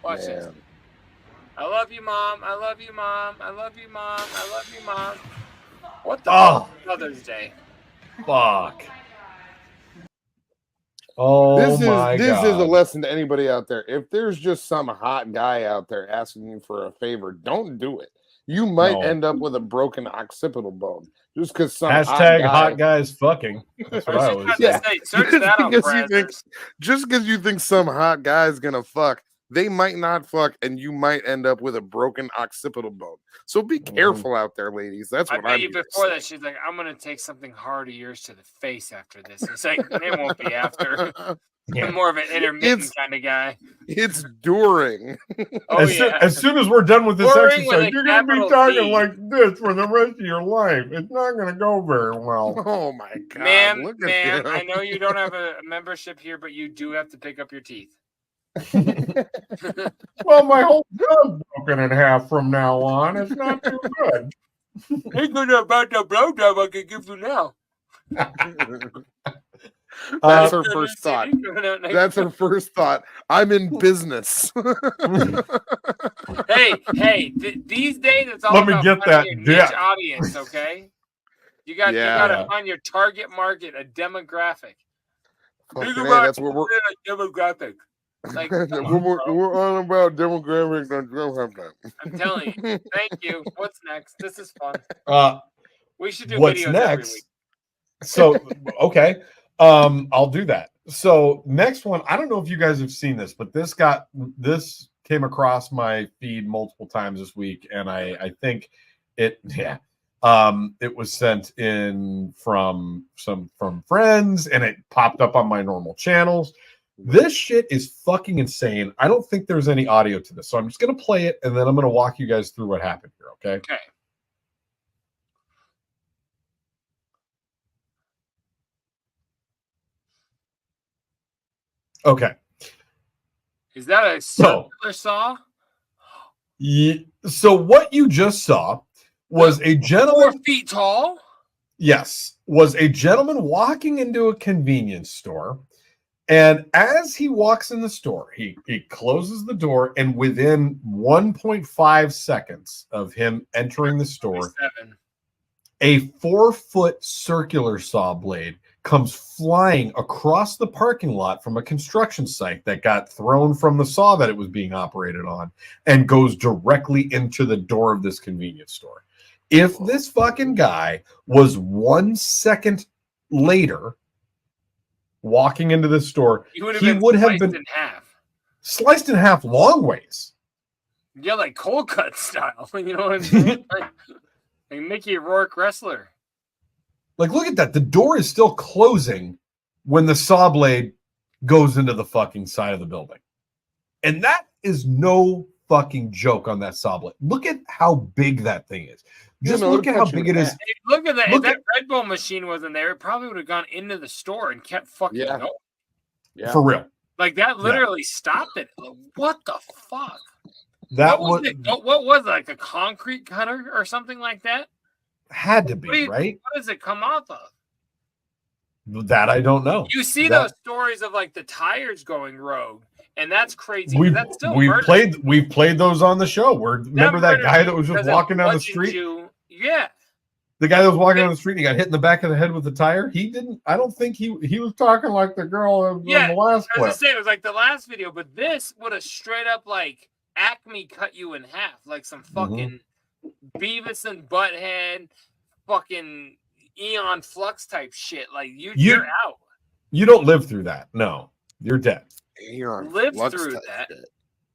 Watch this. I love you, Mom. I love you, Mom. I love you, Mom. I love you, Mom. What the fuck is Mother's Day? Fuck. Oh, This my is God. a lesson to anybody out there. If there's just some hot guy out there asking you for a favor, don't do it. You might end up with a broken occipital bone just because some Hashtag hot hot guys fucking. That's what I always say. Just because you think some hot guy is gonna fuck, they might not fuck, and you might end up with a broken occipital bone. So be careful out there, ladies. That's what I I'm bet you before that she's like, I'm gonna take something hard of yours to the face after this. It's like it won't be after. I'm more of an intermittent kind of guy. It's during. As soon as we're done with this During with exercise, a you're going to be capital talking D. like this for the rest of your life. It's not going to go very well. Oh my God, Ma'am, look at ma'am, him. I know you don't have a membership here, but you do have to pick up your teeth. Well, my whole jaw's broken in half from now on. It's not too good. Ain't good about the blowjob I can give you now. That's her first thought. That's her first thought. I'm in business. hey, these days it's all Let me about get finding that your niche dick. audience, okay? You got to find your target market, a demographic. Okay, that's what we're demographic. Like, we're on about demographics on Drumhead. I'm telling you. Thank you. What's next? This is fun. We should do what's videos next? every week. So, okay. I'll do that. So next one, I don't know if you guys have seen this, but this came across my feed multiple times this week, and I think it was sent in from friends, and it popped up on my normal channels. This shit is fucking insane. I don't think there's any audio to this, so I'm just gonna play it, and then I'm gonna walk you guys through what happened here. Okay. Okay. Okay. Is that a circular saw? So what you just saw was a gentleman 4 feet tall. Yes, was a gentleman walking into a convenience store, and as he walks in the store, he closes the door, and within 1.5 seconds of him entering the store, a 4-foot circular saw blade comes flying across the parking lot from a construction site that got thrown from the saw that it was being operated on and goes directly into the door of this convenience store. If this fucking guy was 1 second later walking into the store, he would have been in half. Sliced in half long ways. Yeah, like cold cut style. You know what I'm saying? like Mickey Rourke wrestler. Like, look at that. The door is still closing when the saw blade goes into the fucking side of the building. And that is no fucking joke on that saw blade. Look at how big that thing is. Just look at how big it is. Hey, look at that. If that Red Bull machine wasn't there, it probably would have gone into the store and kept fucking going. Yeah. For real. Like, that literally stopped it. What the fuck? That what was it, like a concrete cutter or something like that? Had to be, right? What does it come off of? That I don't know. You see those stories of like the tires going rogue, and that's crazy. We've played those on the show. Remember that guy that was just walking down the street? Yeah. The guy that was walking down the street and he got hit in the back of the head with the tire. He didn't. I don't think he was talking like the girl in the last clip. I was saying, it was like the last video, but this would have straight up like Acme cut you in half, like some fucking Beavis and Butthead, fucking Eon Flux type shit. Like you're out. You don't live through that. No, you're dead. Live through that.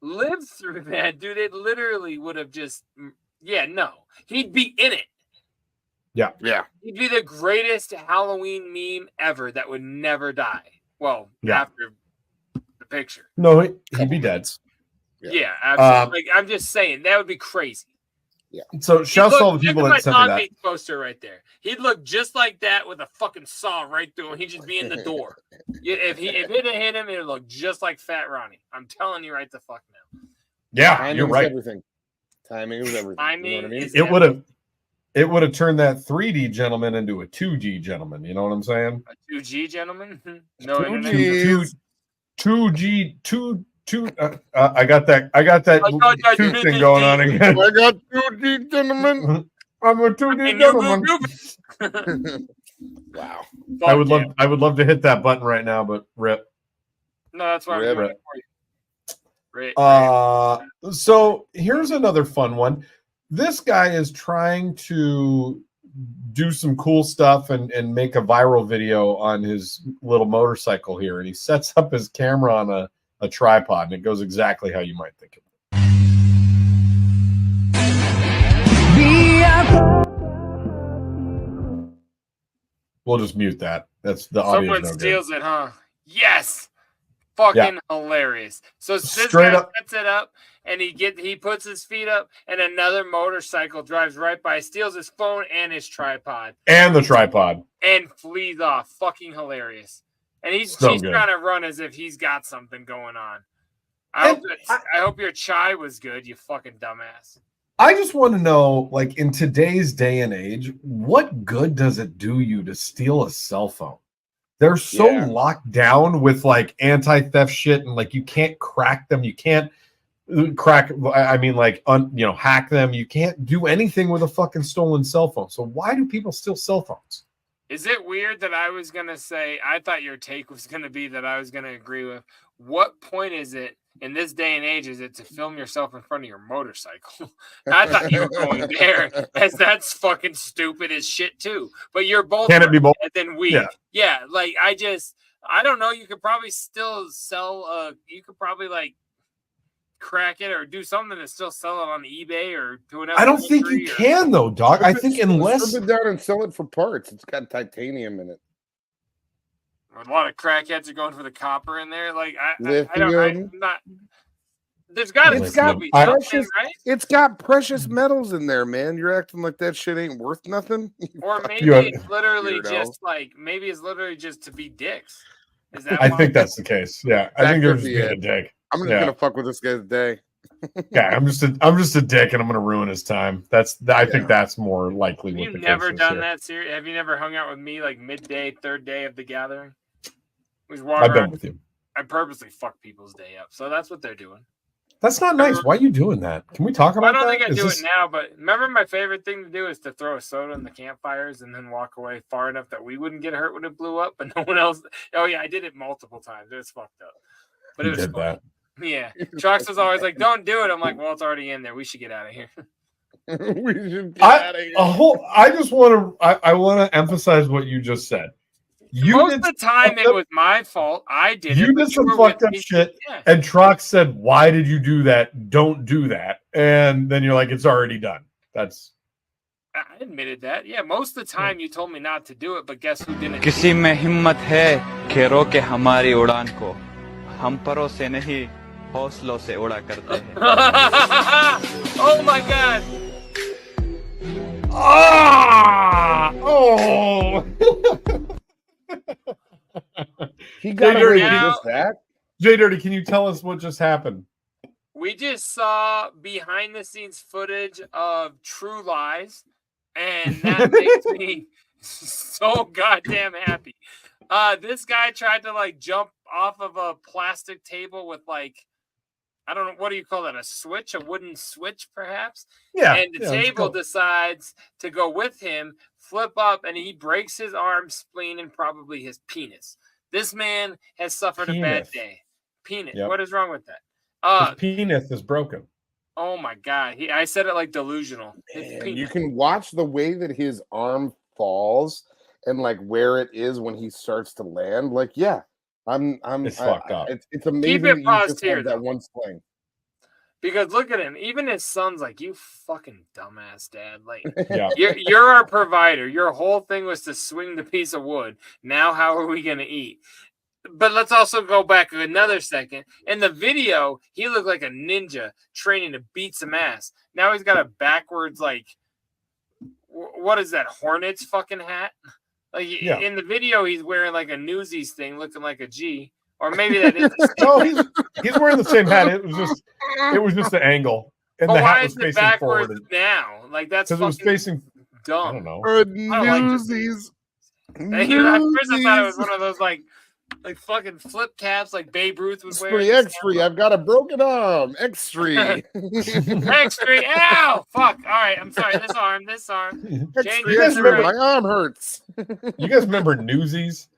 Live through that, dude. It literally would have just. Yeah, no, he'd be in it. Yeah. He'd be the greatest Halloween meme ever that would never die. Well, after the picture. No, he'd be dead. Yeah, absolutely. Like, I'm just saying, that would be crazy. Yeah. So shouts to all the people that sent me that poster right there. He'd look just like that with a fucking saw right through him. He'd just be in the door. If it had hit him, it'd look just like Fat Ronnie. I'm telling you right the fuck now. Yeah, Timing you're right. Everything. Timing is everything. Timing, you know what I mean? It would have turned that 3D gentleman into a 2G gentleman. You know what I'm saying? A 2G gentleman? No, 2G. I got that 2 thing going on again. I got 2D gentlemen. I'm a 2D gentleman. Wow. I would love to hit that button right now, but rip. No, that's why I'm doing it for you. So here's another fun one. This guy is trying to do some cool stuff and make a viral video on his little motorcycle here, and he sets up his camera on a tripod, and it goes exactly how you might think of it. We'll just mute that. That's the audio. Someone steals it, huh? Yes. Fucking hilarious. So this guy sets it up, and he puts his feet up, and another motorcycle drives right by, steals his phone and his tripod. And the tripod. And flees off. Fucking hilarious. And he's trying to run as if he's got something going on. I hope your chai was good, you fucking dumbass. I just want to know, like, in today's day and age, what good does it do you to steal a cell phone? They're so locked down with like anti-theft shit, and like you can't crack them. You can't hack them. You can't do anything with a fucking stolen cell phone. So why do people steal cell phones? Is it weird that I was going to say, I thought your take was going to be that I was going to agree with, what point is it in this day and age is it to film yourself in front of your motorcycle? I thought you were going there, as that's fucking stupid as shit too. But you're both. Can it be both? And then yeah. Like I don't know. You could probably still sell. You could probably like crack it or do something to still sell it on eBay or do whatever. I don't think you can though, dog. I think unless strip it down and sell it for parts. It's got titanium in it. A lot of crackheads are going for the copper in there. Like I'm not. There's got to be something, right? It's got precious metals in there, man. You're acting like that shit ain't worth nothing. Or maybe it's literally just to be dicks. Is that? I think that's the case. Yeah, I think they're just being a dick. I'm just gonna fuck with this guy today. Yeah, I'm just a dick, and I'm gonna ruin his time. I think that's more likely. Have you never done that series? Have you never hung out with me like midday, third day of the gathering? I've been with you. I purposely fuck people's day up, so that's what they're doing. That's not nice. Why are you doing that? Can we talk about that? I don't think I do it now, but remember my favorite thing to do is to throw a soda in the campfires and then walk away far enough that we wouldn't get hurt when it blew up, but no one else. Oh yeah, I did it multiple times. It was fucked up, but it was fun. Yeah, Trox was always like, "Don't do it." I'm like, "Well, it's already in there. We should get out of here." We should get out of here. I just want to emphasize what you just said. Most of the time, it was my fault. I did it. You did some fucked up shit, and Trox said, "Why did you do that? Don't do that." And then you're like, "It's already done." I admitted that. Yeah, most of the time you told me not to do it, but guess who didn't? किसी में हिम्मत है कि रोके हमारी उड़ान को हम परों से नहीं हौसलों से उड़ा करते हैं. Oh my god. He got away with just that. JDirty, can you tell us what just happened? We just saw behind the scenes footage of True Lies, and that makes me so goddamn happy. This guy tried to like jump off of a plastic table with like, I don't know, what do you call that? A wooden switch, perhaps? Yeah. And the table decides to go with him, flip up, and he breaks his arm, spleen, and probably his penis. This man has suffered a bad day. Penis. Yep. What is wrong with that? His penis is broken. Oh my God. I said it like delusional. You can watch the way that his arm falls and like where it is when he starts to land. Like, yeah, it's fucked up. It's amazing. Keep it paused here, that one swing. Because look at him. Even his son's like, you fucking dumbass dad. Like, yeah. you're our provider. Your whole thing was to swing the piece of wood. Now, how are we going to eat? But let's also go back another second. In the video, he looked like a ninja training to beat some ass. Now he's got a backwards, like, what is that, Hornets fucking hat? Like, in the video, he's wearing like a Newsies thing, looking like a G. Or maybe that is. No, he's wearing the same hat. It was just the angle, and the hat was facing backwards forward. Now, like that's because it was facing dumb. I don't know. Newsies. At first, I thought it was one of those like fucking flip caps, like Babe Ruth would wear. X3. I've got a broken arm. X3. X3. Ow! Fuck. All right. I'm sorry. This arm. X3. My arm hurts. You guys remember Newsies?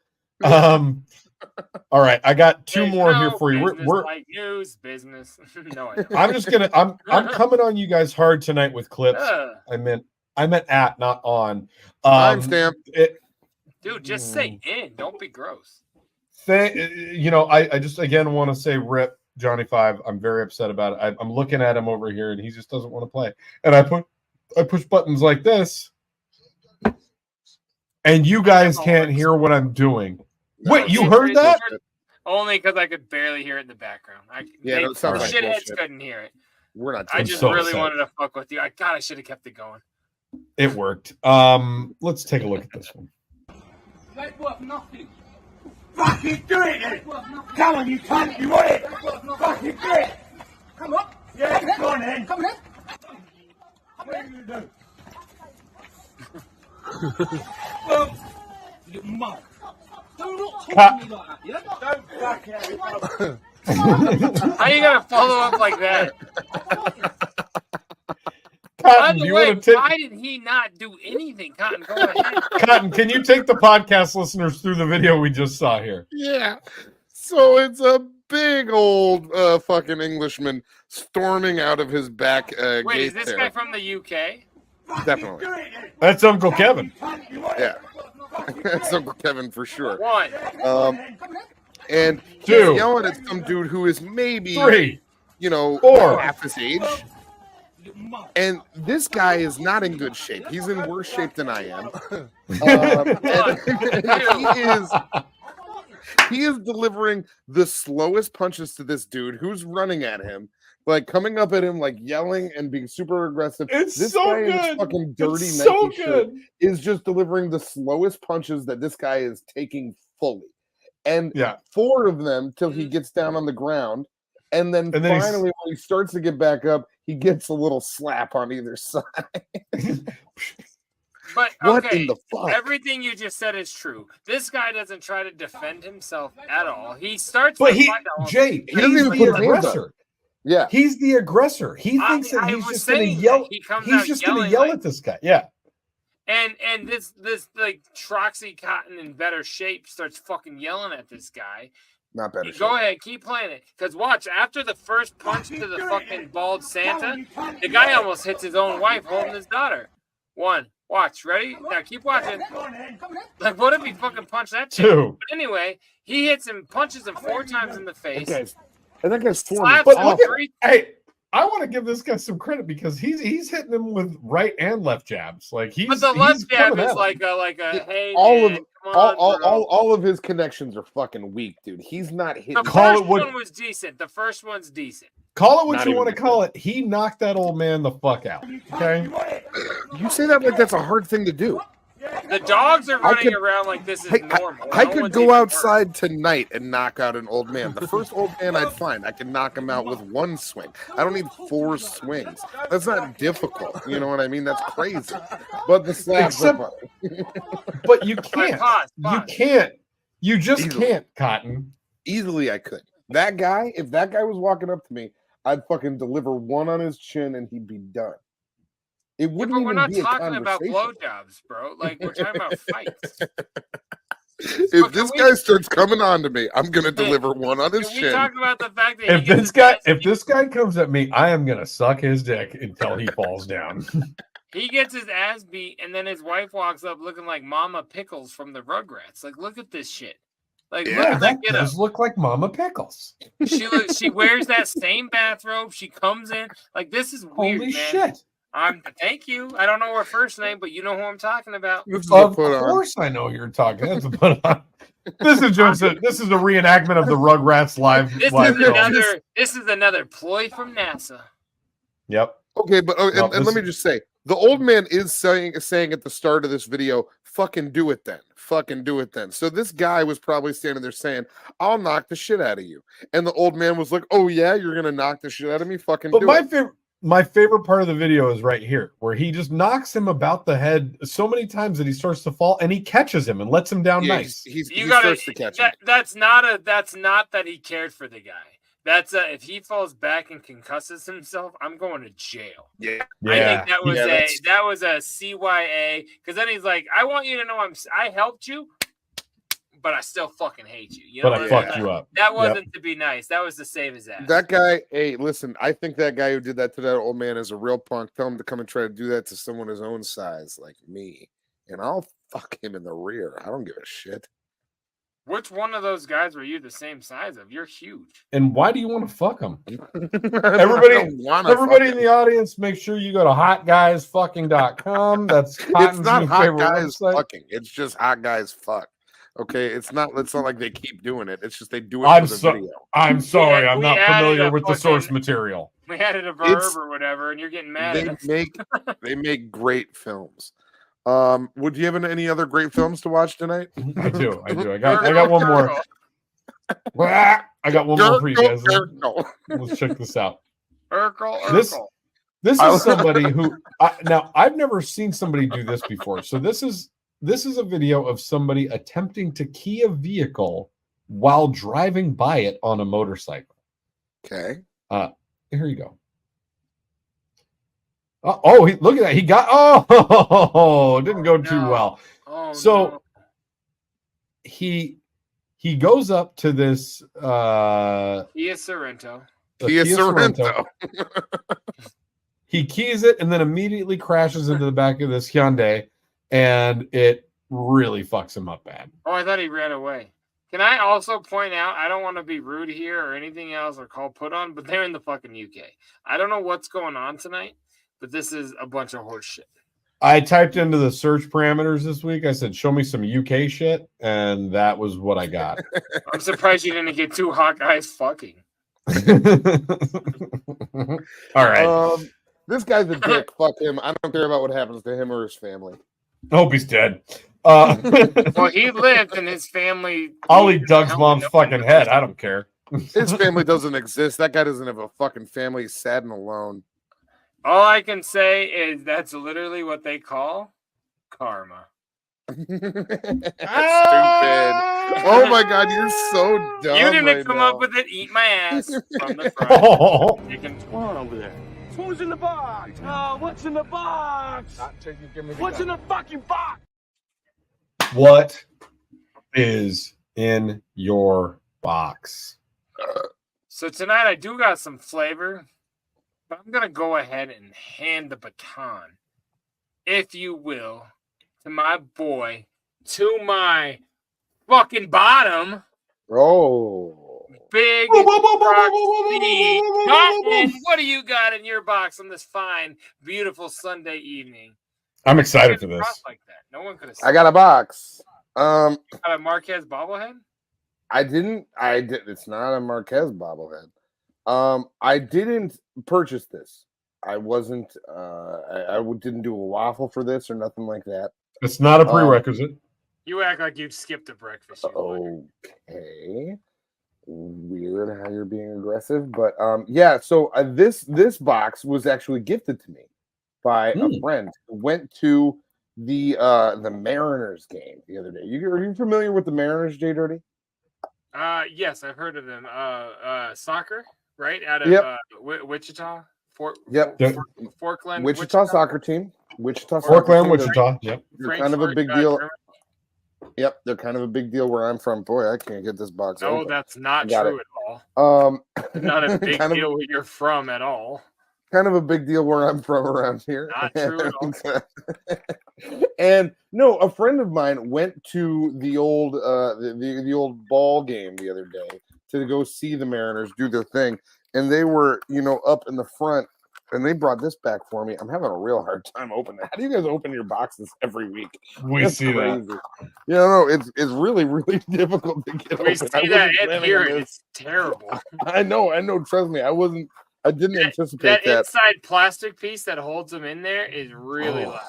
All right, I got two more here for you. We're like news business. No, I'm just gonna. I'm coming on you guys hard tonight with clips. I meant at, not on. Timestamp. Dude, just say in. Don't be gross. I just again want to say rip Johnny 5. I'm very upset about it. I'm looking at him over here, and he just doesn't want to play. And I push buttons like this, and you guys can't hear what I'm doing. Wait, you heard that? Only because I could barely hear it in the background. Shitheads couldn't hear it. We're not. I just really wanted to fuck with you. I should have kept it going. It worked. Let's take a look at this one. That's worth nothing. Fucking do it then. Come on, you cunt. You want it? Fucking do it. Come on. Yeah, come on then. Come on then. What are you going to do? Well, you mug. Don't talk to me like that, yeah? Don't back out. How you gonna follow up like that? Cotton, by the way, why did he not do anything? Cotton, go ahead. Cotton, can you take the podcast listeners through the video we just saw here? Yeah. So it's a big old fucking Englishman storming out of his back gate. Wait, is this guy from the UK? Definitely. That's Uncle Kevin. Yeah. That's Uncle Kevin for sure. One. And he's yelling at some dude who is maybe 3, 4, half his age. And this guy is not in good shape. He's in worse shape than I am. He is delivering the slowest punches to this dude who's running at him. Like coming up at him, like yelling and being super aggressive. This guy in his fucking dirty Nike shirt is just delivering the slowest punches that this guy is taking fully. And 4 of them till he gets down on the ground. And then finally, when he starts to get back up, he gets a little slap on either side. But what in the fuck? Everything you just said is true. This guy doesn't try to defend himself at all. He starts. But he's the aggressor. Yeah, he's the aggressor. He thinks that he's just going to yell. He's just going to yell at this guy. Yeah. And this like Troxy Cotton in better shape starts fucking yelling at this guy. Not better. Go ahead, keep playing it. Because watch, after the first punch to the fucking bald Santa, the guy almost hits his own wife holding his daughter. 1. Watch, ready? Now keep watching. Like, what if he fucking punched that chick? 2. But anyway, he hits him, punches him 4 times in the face. That guy's hey, I want to give this guy some credit because he's hitting him with right and left jabs. Like but the left jab is like a hey, all of his connections are fucking weak, dude. He's not hitting. The first one was decent. The first one's decent. Call it what you want to call it. He knocked that old man the fuck out. Okay. You say that like that's a hard thing to do. The dogs are running around like this is normal. I could go outside tonight and knock out an old man. The first old man I'd find, I can knock him out with 1 swing. I don't need 4 swings. That's not difficult. You know what I mean? That's crazy. But the slaps are But you can't. You can't. You just can't, Cotton. Easily I could. That guy, if that guy was walking up to me, I'd fucking deliver 1 on his chin and he'd be done. It wouldn't But even we're not be a talking about conversation. blowjobs, bro. Like we're talking about fights. If this guy starts coming on to me, I'm gonna deliver one on his Can we chin. talk about the fact that If this guy comes at me, I am gonna suck his dick until he falls down. he gets his ass beat, and then his wife walks up looking like Mama Pickles from the Rugrats? Like, look at this shit. Like, look Yeah, at that get up. does look like Mama Pickles. She wears that same bathrobe. She comes in like this is weird, Holy man. shit! Thank you. I don't know her first name, but you know who I'm talking about. Of course, I know who you're talking. That's a put on. This is a reenactment of the Rugrats live. This is another ploy from NASA. Yep. Okay, but and let me just say, the old man is saying at the start of this video, "Fucking do it then, fucking do it then." So this guy was probably standing there saying, "I'll knock the shit out of you," and the old man was like, "Oh yeah, you're gonna knock the shit out of me, fucking." But do my favorite part of the video is right here, where he just knocks him about the head so many times that he starts to fall, and he catches him and lets him down nice. He starts to catch him. That's not that he cared for the guy. That's if he falls back and concusses himself, I'm going to jail. Yeah, I think that was a CYA, because then he's like, I want you to know I helped you, but I still fucking hate you. You know, But I fucked you up. That wasn't to be nice. That was to save his ass. That guy, hey, listen, I think that guy who did that to that old man is a real punk. Tell him to come and try to do that to someone his own size, like me, and I'll fuck him in the rear. I don't give a shit. Which one of those guys were you the same size of? You're huge. And why do you want to fuck him? Everybody in the audience, make sure you go to hotguysfucking.com. That's It's not hot favorite guys website. fucking. It's just hot guys fuck. Okay, it's not like they keep doing it. It's just they do it for the video. I'm sorry, I'm we not added familiar a with the source fucking- material. We added a verb or whatever, and you're getting mad at us. They make great films. Would you have any other great films to watch tonight? I do. I got one more. I got one more for you guys. Let's check this out. This is somebody who now I've never seen somebody do this before. So this is a video of somebody attempting to key a vehicle while driving by it on a motorcycle. Okay. Here you go. Look at that. He got it didn't go too well. He goes up to this Kia Sorento. Kia Sorento. He keys it and then immediately crashes into the back of this Hyundai, and it really fucks him up bad. Oh, I thought he ran away. Can I also point out, I don't want to be rude here or anything else or call put on, but they're in the fucking UK. I don't know what's going on tonight, but this is a bunch of horse shit. I typed into the search parameters this week. I said, show me some UK shit, and that was what I got. I'm surprised you didn't get two hot guys fucking. All right. This guy's a dick. Fuck him. I don't care about what happens to him or his family. I hope he's dead. Well, he lived and his family. I'll eat Doug's mom's fucking head. I don't care. His family doesn't exist. That guy doesn't have a fucking family. He's sad and alone. All I can say is that's literally what they call karma. That's stupid. Oh my god, you're so dumb. You didn't right come now. up with it. Eat my ass from the front. You can... What's on over there? Who's in the box? What's in the box? What's in the fucking box? What is in your box? So tonight I do got some flavor, but I'm gonna go ahead and hand the baton, if you will, to my boy, to my fucking bottom. Oh, big Troxy Cotton. What do you got in your box on this fine, beautiful Sunday evening? I'm excited for this. Like that. No one could have. I got a box. Got a Marquez bobblehead. I did. It's not a Marquez bobblehead. I didn't purchase this. I wasn't. I didn't do a waffle for this or nothing like that. It's not a prerequisite. You act like you'd skipped a breakfast. Okay. Weird how you're being aggressive, but yeah. So this box was actually gifted to me by a friend who went to the Mariners game the other day. Are you familiar with the Mariners, JDirty? Yes, I've heard of them. Soccer, right? Out of Wichita. Forkland, Wichita soccer team. Wichita Forkland, soccer team. Wichita. Yep. They're kind of a big deal. Yep, they're kind of a big deal where I'm from. Boy, I can't get this box No, open. that's not true at all. Not a big deal where you're from at all. Kind of a big deal where I'm from around here. Not true at all. And no, a friend of mine went to the old the old ball game the other day to go see the Mariners do their thing, and they were up in the front, and they brought this back for me. I'm having a real hard time opening it. How do you guys open your boxes every week? We see crazy. that. No, it's really really difficult to get. We open. see that and hear it. It's terrible. I know. Trust me, I didn't anticipate that. Inside plastic piece that holds them in there is really loud.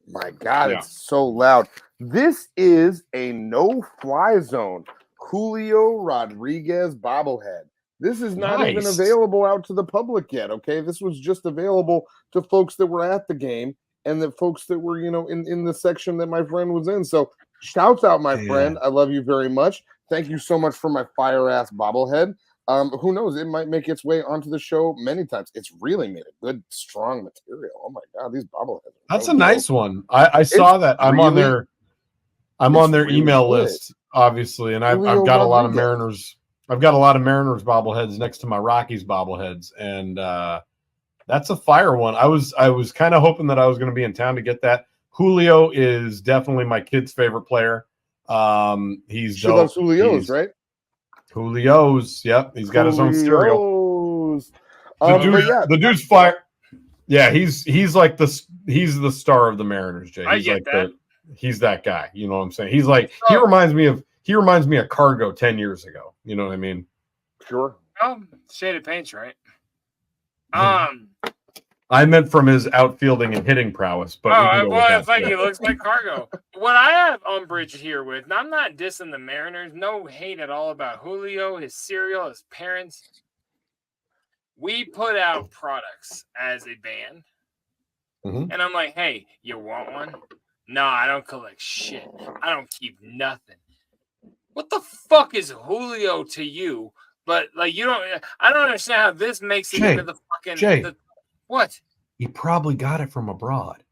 My God, It's so loud. This is a no-fly zone Julio Rodriguez bobblehead. This is not even available out to the public yet, okay? This was just available to folks that were at the game and the folks that were, in the section that my friend was in. So shouts out, my friend. I love you very much. Thank you so much for my fire-ass bobblehead. Who knows? It might make its way onto the show many times. It's really made a good, strong material. Oh my God, these bobbleheads. That's a nice one. I saw that. I'm on their email list, obviously, and I've got a lot of Mariners. I've got a lot of Mariners bobbleheads next to my Rockies bobbleheads, and that's a fire one. I was kind of hoping that I was going to be in town to get that. Julio is definitely my kid's favorite player. He's she loves Julio's, right? Julio's, yep. He's got his own cereal. The dude's fire. Yeah, he's like he's the star of the Mariners, Jay. He's like he's that guy. You know what I'm saying? He's like he reminds me of Cargo 10 years ago. You know what I mean? Sure. Oh, shaded paint's right. I meant from his outfielding and hitting prowess, but it's like he looks like Cargo. What I have umbrage here with, and I'm not dissing the Mariners, no hate at all about Julio, his cereal, his parents. We put out products as a band, and I'm like, hey, you want one? No, I don't collect shit. I don't keep nothing. What the fuck is Julio to you? But like, I don't understand how this makes it into the fucking. What? He probably got it from abroad.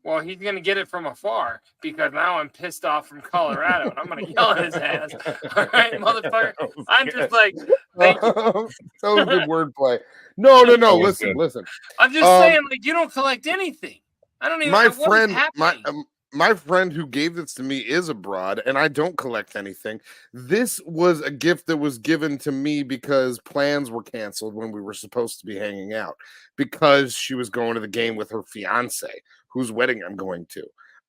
Well, he's going to get it from afar because now I'm pissed off from Colorado and I'm going to yell at his ass. All right, motherfucker. I'm just like, thank you. That was good wordplay. No. Listen. I'm just saying, like, you don't collect anything. I don't even know what's happening. My friend who gave this to me is abroad, and I don't collect anything. This was a gift that was given to me because plans were canceled when we were supposed to be hanging out because she was going to the game with her fiance, whose wedding I'm going to.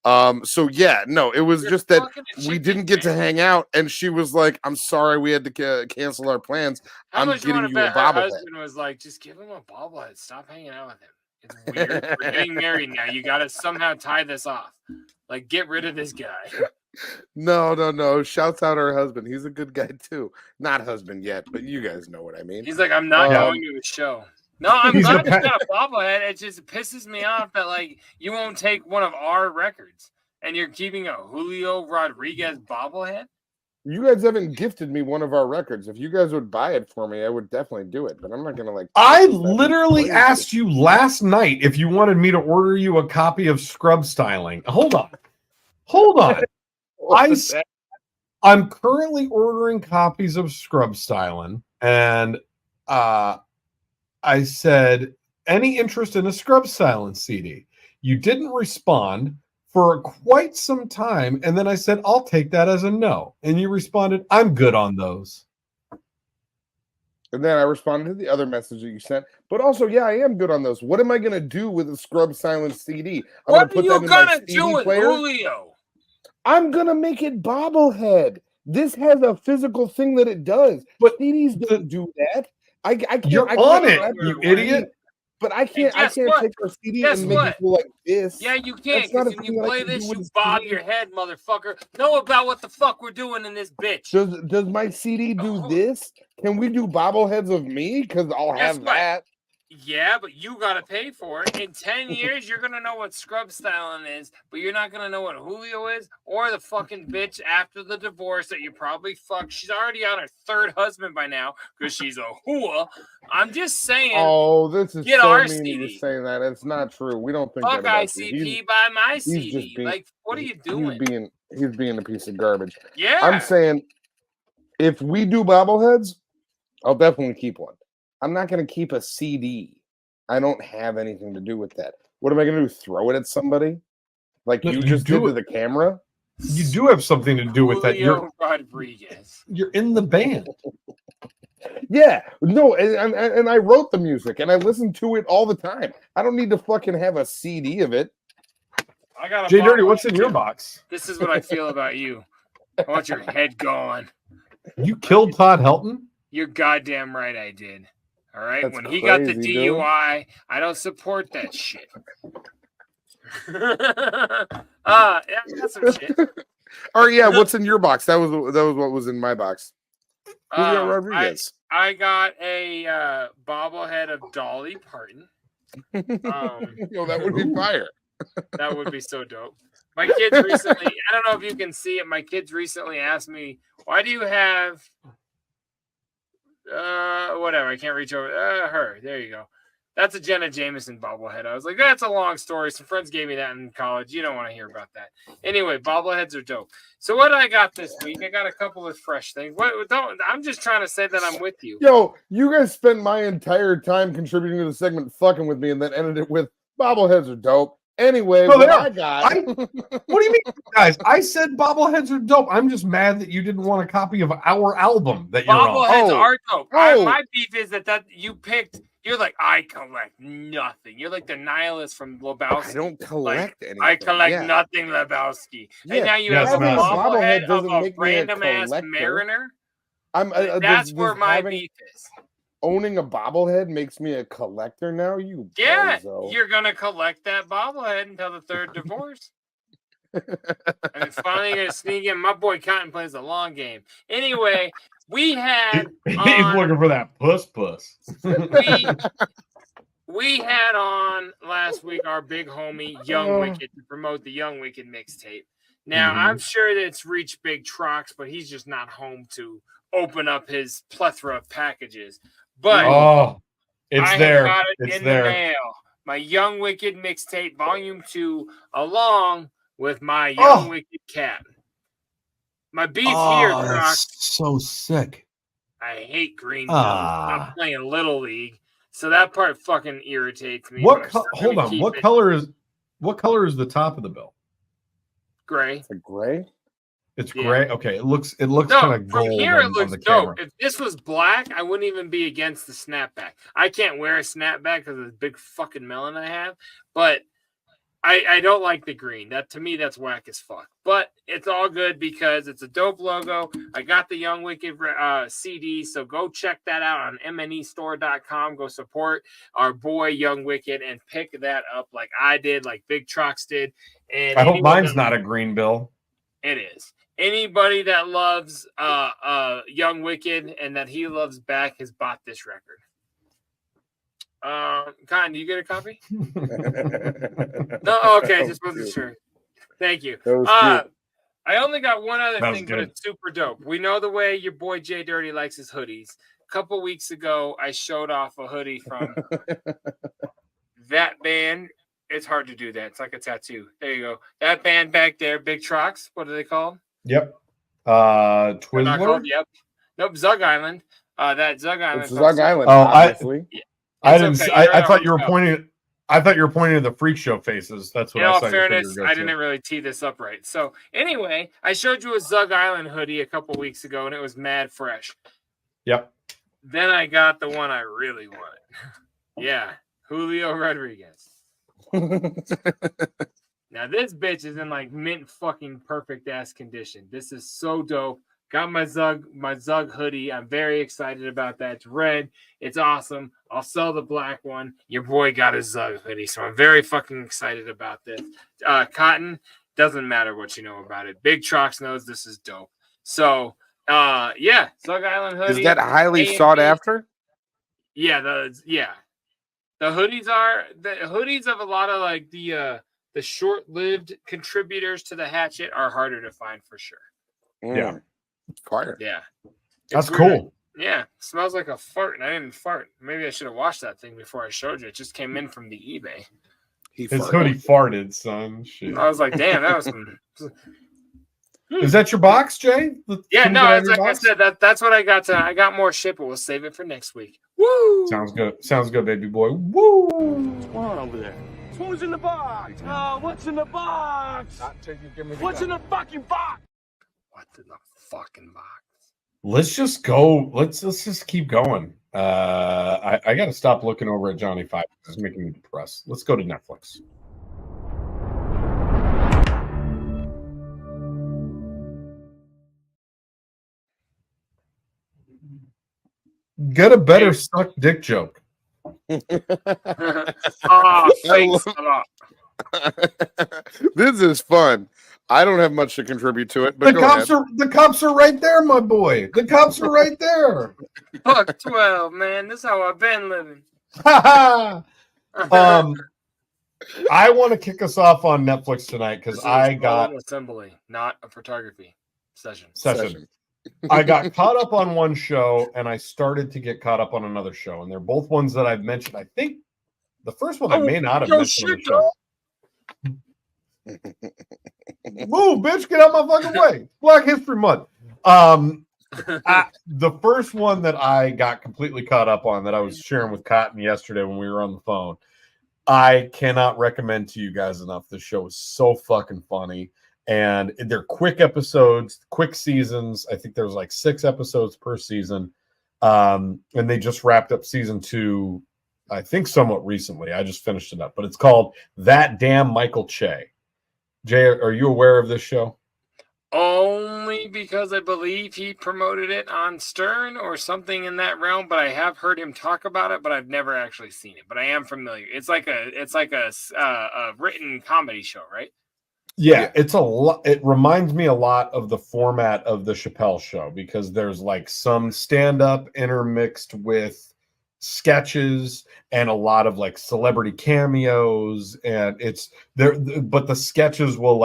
It was just that we didn't get to hang out, and she was like, "I'm sorry, we had to cancel our plans. I'm getting you a bobblehead." Her husband was like, "Just give him a bobblehead. Stop hanging out with him. It's weird. We're getting married now. You got to somehow tie this off. Like, get rid of this guy." No. Shouts out her husband. He's a good guy too. Not husband yet, but you guys know what I mean. He's like, "I'm not going to the show." No, I'm glad you got a bobblehead. It just pisses me off that like you won't take one of our records and you're keeping a Julio Rodriguez bobblehead. You guys haven't gifted me one of our records. If you guys would buy it for me, I would definitely do it. But I'm not gonna like. I literally asked you last night if you wanted me to order you a copy of Scrub Styling. Hold on. I'm currently ordering copies of Scrub Styling, and I said, any interest in a Scrub Styling CD? You didn't respond for quite some time, and then I said, I'll take that as a no. And you responded, I'm good on those. And then I responded to the other message that you sent. But also, I am good on those. What am I going to do with a Scrub Styling CD? What are you going to do with Julio? I'm going to make it bobblehead. This has a physical thing that it does. But CDs don't do that. I can't. You're on it, you idiot. But I can't take our CD and make it feel like this. Yeah, you can't. Because when you play this, you bob your head, motherfucker. Know about what the fuck we're doing in this bitch. Does my CD do this? Can we do bobbleheads of me? Because I'll have that. Yeah, but you got to pay for it. In 10 years, you're going to know what scrub styling is, but you're not going to know what Julio is or the fucking bitch after the divorce that you probably fucked. She's already on her third husband by now because she's a hooah. I'm just saying. Oh, this is get so our mean CD. you saying that. It's not true. We don't think Fuck that about ICP you. by my He's CD. just being, Like, what are you doing? He's being a piece of garbage. Yeah. I'm saying if we do bobbleheads, I'll definitely keep one. I'm not going to keep a CD. I don't have anything to do with that. What am I going to do? Throw it at somebody? Like No, you you just did do to the camera? You do have something to do with that. Julio Rodriguez. You're in the band. Yeah. No, and I wrote the music and I listen to it all the time. I don't need to fucking have a CD of it. I got JDirty, what's in your box? This is what I feel about you. I want your head gone. You killed Todd Helton? You're goddamn right I did. All right. That's when he got the crazy, dude. DUI, I don't support that shit. Yeah, that's some shit. Or yeah, what's in your box? That was what was in my box. Julio Rodriguez. I got a bobblehead of Dolly Parton. Yo, that would be fire. That would be so dope. My kids recently, I don't know if you can see it. My kids recently asked me, why do you have whatever? I can't reach over her. There you go. That's a Jenna Jameson bobblehead. I was like, that's a long story. Some friends gave me that in college. You don't want to hear about that. Anyway, bobbleheads are dope. So what I got this week? I got a couple of fresh things. I'm just trying to say that I'm with you. Yo, you guys spent my entire time contributing to the segment fucking with me and then ended it with bobbleheads are dope. Anyway, No, what they are. I got. What do you mean, guys? I said bobbleheads are dope. I'm just mad that you didn't want a copy of our album that you're on. Bobbleheads are dope. Oh. My beef is that you picked. You're like, I collect nothing. You're like the nihilist from Lebowski. I don't collect anything. I collect Yeah. nothing, Lebowski. Yeah. And now you Yes, have a man. bobblehead of doesn't a make me a random ass collector. mariner. That's where my beef is. Owning a bobblehead makes me a collector now. You Yeah, bozo. you're gonna collect that bobblehead until the third divorce. And it's finally gonna sneak in. My boy Cotton plays a long game. Anyway, we had He's on, looking for that puss. we had on last week our big homie Young Wicked to promote the Young Wicked mixtape. Now I'm sure that it's reached Big Trox, but he's just not home to open up his plethora of packages. But it's I there. got it It's in there. the mail. My Young Wicked mixtape, Volume 2, along with my Young Wicked cat. My beef here, Trox. That's so sick. I hate green bills. I'm playing Little League, so that part fucking irritates me. What? but I'm still Hold gonna on. keep What it color is? What color is the top of the bill? gray? A gray? It's Yeah. gray. Okay, it looks kind No, of from gold here it on looks the dope. camera. If this was black, I wouldn't even be against the snapback. I can't wear a snapback because of the big fucking melon I have, but I don't like the green. That to me, that's whack as fuck. But it's all good because it's a dope logo. I got the Young Wicked CD, so go check that out on mnestore.com. Go support our boy Young Wicked and pick that up like I did, like Big Trox did. And I hope anyone mine's that- not a green bill. It is. Anybody that loves Young Wicked and that he loves back has bought this record. Cotton, do you get a copy? No, okay, just wasn't sure. Thank you. That was cute. I only got one other That was thing, but good. it's super dope. We know the way your boy JDirty likes his hoodies. A couple weeks ago, I showed off a hoodie from that band. It's hard to do that. It's like a tattoo. There you go. That band back there, Big Trox. What are they called? Yep. They're not Twizzler. called, yep. Nope, Zug Island. That Zug Island. It's Zug Island, Oh, obviously. I It's didn't. okay, I you're thought you were right. pointing. I thought you were pointing to the freak show faces. That's what In I all saw. fairness, I didn't really tee this up right. So anyway, I showed you a Zug Island hoodie a couple weeks ago, and it was mad fresh. Yep. Then I got the one I really wanted. Yeah, Julio Rodriguez. Now this bitch is in like mint fucking perfect ass condition. This is so dope. Got my Zug hoodie. I'm very excited about that. It's red. It's awesome. I'll sell the black one. Your boy got a Zug hoodie, so I'm very fucking excited about this. Cotton, doesn't matter what you know about it. Big Trox knows this is dope. So, yeah, Zug Island hoodie. Is that highly A&P. sought after? Yeah, yeah. The hoodies of a lot of like the short-lived contributors to the hatchet are harder to find for sure. Yeah. Fire. Yeah. That's It's weird. cool. Yeah. Smells like a fart, and I didn't fart. Maybe I should have washed that thing before I showed you. It just came in from the eBay. His hoodie farted, son. Shit. I was like, damn, that was some. Is that your box, Jay? Yeah, Can you no, get out of it's your like box? I said, that's what I got. I got more shit, but we'll save it for next week. Woo! Sounds good. Sounds good, baby boy. Woo! What's going on over there? Who's in the box? What's in the box? What's in the fucking box? What's in the fucking box? Let's just go. Let's just keep going. I got to stop looking over at Johnny Five. It's making me depressed. Let's go to Netflix. Get a better suck dick joke. Oh, thanks a lot. This is fun. I don't have much to contribute to it, but The cops are right there, my boy. The cops are right there. Fuck 12, man. This is how I've been living. I want to kick us off on Netflix tonight because I got assembly, not a photography session. I got caught up on one show and I started to get caught up on another show, and they're both ones that I've mentioned. I think the first one I may not have mentioned on the show. Move, bitch, get out my fucking way. Black History Month. The first one that I got completely caught up on that I was sharing with Cotton yesterday when we were on the phone, I cannot recommend to you guys enough. This show is so fucking funny. And they're quick episodes, quick seasons. I think there's like 6 episodes per season. And they just wrapped up season 2, I think somewhat recently. I just finished it up. But it's called That Damn Michael Che. Jay, are you aware of this show? Only because I believe he promoted it on Stern or something in that realm, but I have heard him talk about it, but I've never actually seen it. But I am familiar. It's like a written comedy show, right? Yeah, it's a lot. It reminds me a lot of the format of the Chappelle Show because there's like some stand-up intermixed with sketches and a lot of like celebrity cameos, and it's there. But the sketches will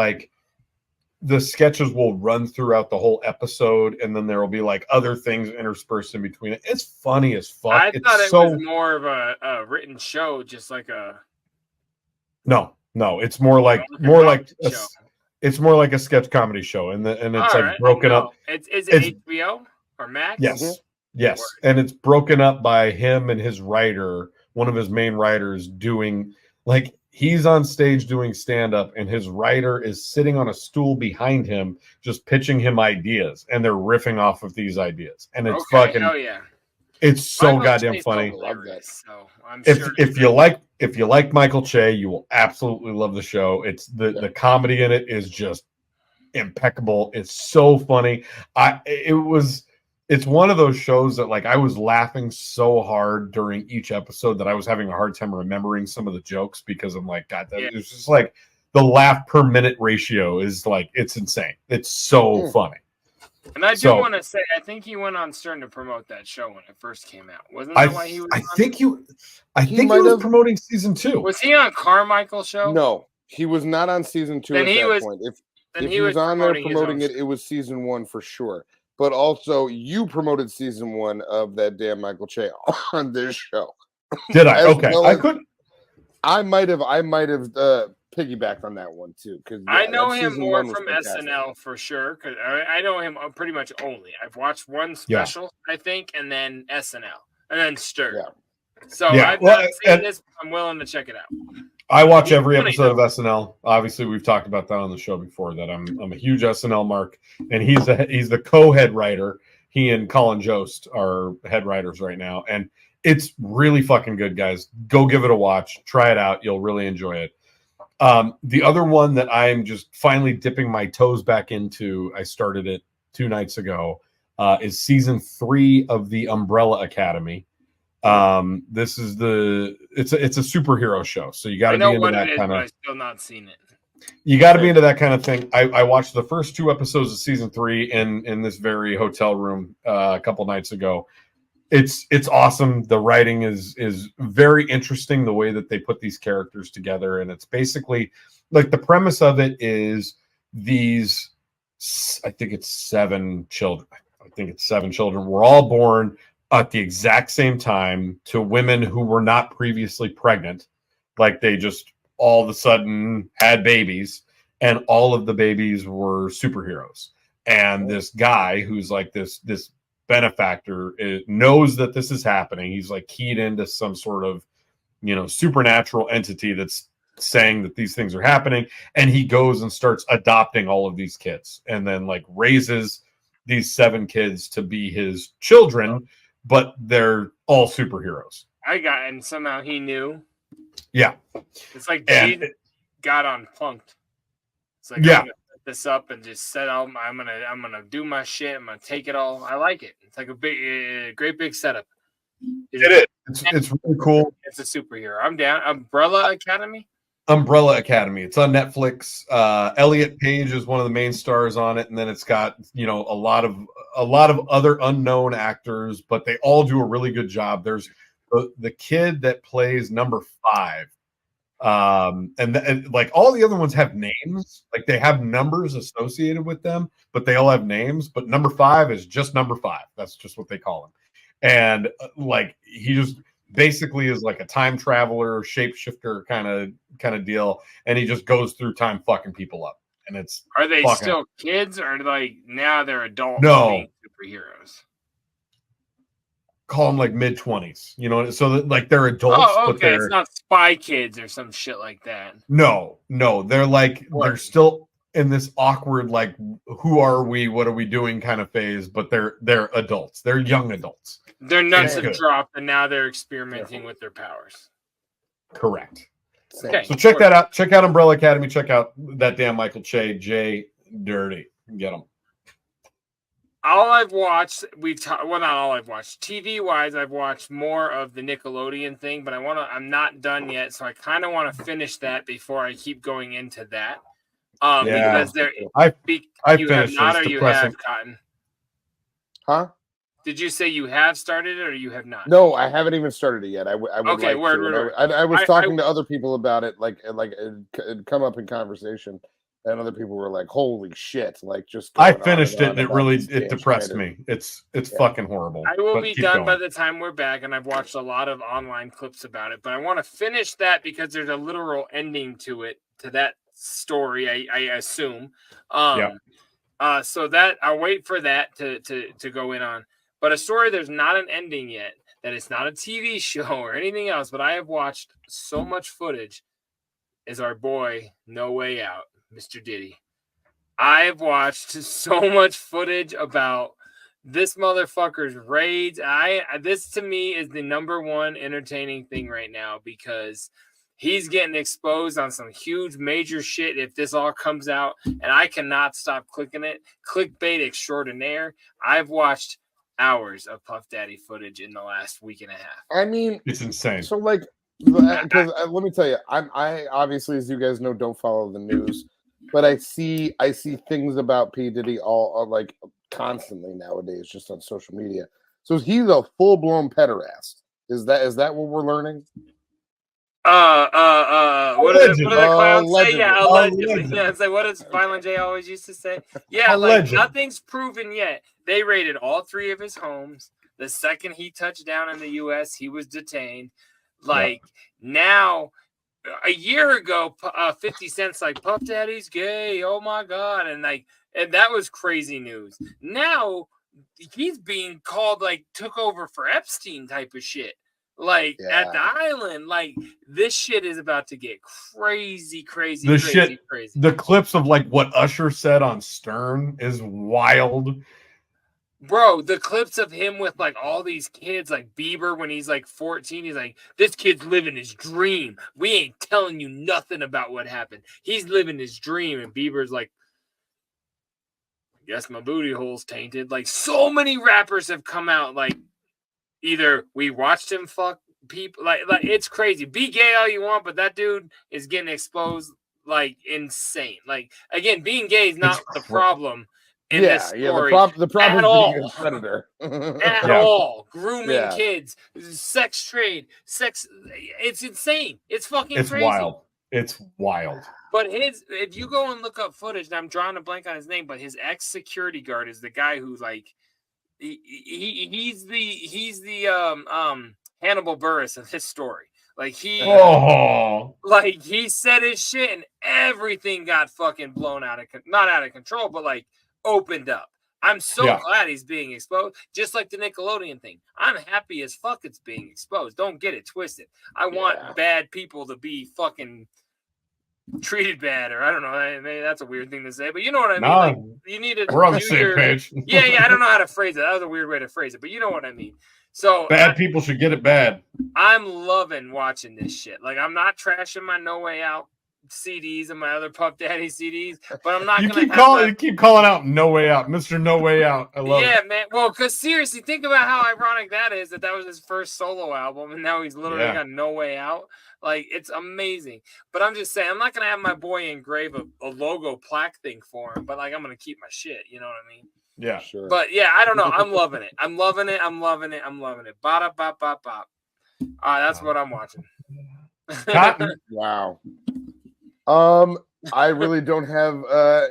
run throughout the whole episode, and then there will be like other things interspersed in between it. It's funny as fuck. I thought it was more of a written show, just like a. No, it's more like it's more like a sketch comedy show, and it's like broken up. Is it HBO or Max? Yes, and it's broken up by him and his writer, one of his main writers, doing like he's on stage doing stand up, and his writer is sitting on a stool behind him, just pitching him ideas, and they're riffing off of these ideas, and it's fucking. Oh yeah. It's so goddamn funny. So if you like Michael Che, you will absolutely love the show. It's the comedy in it is just impeccable. It's so funny. It's one of those shows that like I was laughing so hard during each episode that I was having a hard time remembering some of the jokes because I'm like, God, it's just like the laugh per minute ratio is like it's insane. It's so funny. And I do want to say, I think he went on Stern to promote that show when it first came out. Wasn't that why he was? I think he was promoting season 2. Was he on Carmichael's show? No, he was not on season 2 at that point. If he was on there promoting it, it was season 1 for sure. But also, you promoted season 1 of That Damn Michael Che on this show. Did I? Okay, I couldn't. I might have piggybacked on that one too because I know him more from SNL for sure. Because I know him pretty much only. I've watched one special, I think, and then SNL, and then Stern. Yeah. So I've not seen this. But I'm willing to check it out. I watch every episode of SNL. Obviously, we've talked about that on the show before. That I'm a huge SNL mark, and he's the co-head writer. He and Colin Jost are head writers right now, and it's really fucking good, guys. Go give it a watch. Try it out. You'll really enjoy it. The other one that I'm just finally dipping my toes back into, I started it 2 nights ago, is season 3 of the Umbrella Academy. This is it's a superhero show, so you got to be into that kind of. I've still not seen it. You got to be into that kind of thing. I watched the first 2 episodes of season 3 in this very hotel room a couple nights ago. it's awesome. The writing is very interesting, the way that they put these characters together, and it's basically like the premise of it is these, I think it's 7 children. I think it's 7 children were all born at the exact same time to women who were not previously pregnant. Like they just all of a sudden had babies, and all of the babies were superheroes. And this guy who's like this benefactor knows that this is happening. He's like keyed into some sort of, supernatural entity that's saying that these things are happening, and he goes and starts adopting all of these kids, and then like raises these 7 kids to be his children, but they're all superheroes. And somehow he knew. Yeah, it's like Jesus got unplunked. It's like, I'm gonna set this up and just set out. I'm gonna do my shit. I'm gonna take it all. I like it. It's like a great big setup. It is. It's really cool. It's a superhero. I'm down. Umbrella Academy. It's on Netflix. Elliot Page is one of the main stars on it, and then it's got a lot of other unknown actors, but they all do a really good job. There's the kid that plays number 5, and like all the other ones have names, like they have numbers associated with them, but they all have names. But number 5 is just number 5. That's just what they call him, and like he just basically is like a time traveler, shapeshifter kind of deal, and he just goes through time fucking people up. And it's are they still kids, or like now they're adults? No, superheroes. Call them like mid-20s, so that like they're adults. Oh, okay. But they're, it's not Spy Kids or some shit like that. No, they're like they're still in this awkward like who are we, what are we doing kind of phase, but they're adults. They're young adults. Their nuts have dropped, and now they're experimenting with their powers. Correct. Okay, so check that out. Check out Umbrella Academy. Check out that damn Michael Che, JDirty. Get them. All I've watched, not all I've watched. TV wise, I've watched more of the Nickelodeon thing, but I'm not done yet, so I kind of want to finish that before I keep going into that. Because I you finished. have not, or you have, Cotton. Huh? Did you say you have started it, or you have not? No, I haven't even started it yet. I would okay, like to. I was talking to other people about it, like it come up in conversation, and other people were like, "Holy shit!" Like just. I finished it, and it depressed me. It's fucking horrible. I will be done by the time we're back, and I've watched a lot of online clips about it. But I want to finish that because there's a literal ending to that story. I assume. So that I'll wait for that to go in on. But a story there's not an ending yet, that it's not a TV show or anything else, but I have watched so much footage, is our boy No Way Out, Mr. Diddy. I've watched so much footage about this motherfucker's raids. This to me is the number one entertaining thing right now, because he's getting exposed on some huge major shit if this all comes out, and I cannot stop clicking it. Clickbait extraordinaire. I've watched hours of Puff Daddy footage in the last week and a half. I mean, it's insane. So like, because let me tell you, I obviously, as you guys know, don't follow the news, but I see things about P. Diddy all like constantly nowadays, just on social media. So he's a full blown pederast. Is that what we're learning? What do the clowns say? Yeah, allegedly. Yeah, it's like what does Violent J always used to say? Yeah, like nothing's proven yet. They raided all 3 of his homes. The second he touched down in the U.S., he was detained. Like now, a year ago, 50 Cent's like Puff Daddy's gay. Oh my god, and that was crazy news. Now he's being called like took over for Epstein type of shit. Like at the island, like this shit is about to get crazy. The clips of like what Usher said on Stern is wild. Bro, the clips of him with like all these kids, like Bieber when he's like 14, he's like, this kid's living his dream. We ain't telling you nothing about what happened. He's living his dream. And Bieber's like, I guess my booty hole's tainted. Like so many rappers have come out like, either we watched him fuck people, like it's crazy. Be gay all you want, but that dude is getting exposed like insane. Like again, being gay is not the problem. in this story. The problem is being a predator. At all. Grooming kids, sex trade, it's insane. It's fucking crazy. Wild. It's wild. But if you go and look up footage, and I'm drawing a blank on his name, but his ex-security guard is the guy who's like he's the Hannibal Buress of this story. Like he said his shit and everything got fucking blown not out of control, but like opened up. I'm so glad he's being exposed. Just like the Nickelodeon thing. I'm happy as fuck it's being exposed. Don't get it twisted. I want bad people to be fucking treated bad, or I don't know. Maybe that's a weird thing to say, but you know what I mean. No, like, you need to. We're on the same page. Yeah. I don't know how to phrase it. That was a weird way to phrase it, but you know what I mean. So bad people should get it bad. I'm loving watching this shit. Like I'm not trashing my No Way Out CDs and my other Puff Daddy CDs, but I'm not gonna keep calling out No Way Out, Mr. No Way Out. I love it. Yeah, man. Well, because seriously, think about how ironic that is that was his first solo album, and now he's literally got No Way Out. Like it's amazing. But I'm just saying, I'm not gonna have my boy engrave a logo plaque thing for him, but like I'm gonna keep my shit. You know what I mean? Yeah, sure. But yeah, I don't know. I'm loving it. I'm loving it. Bada bop bop bop. That's what I'm watching. Wow. I really don't have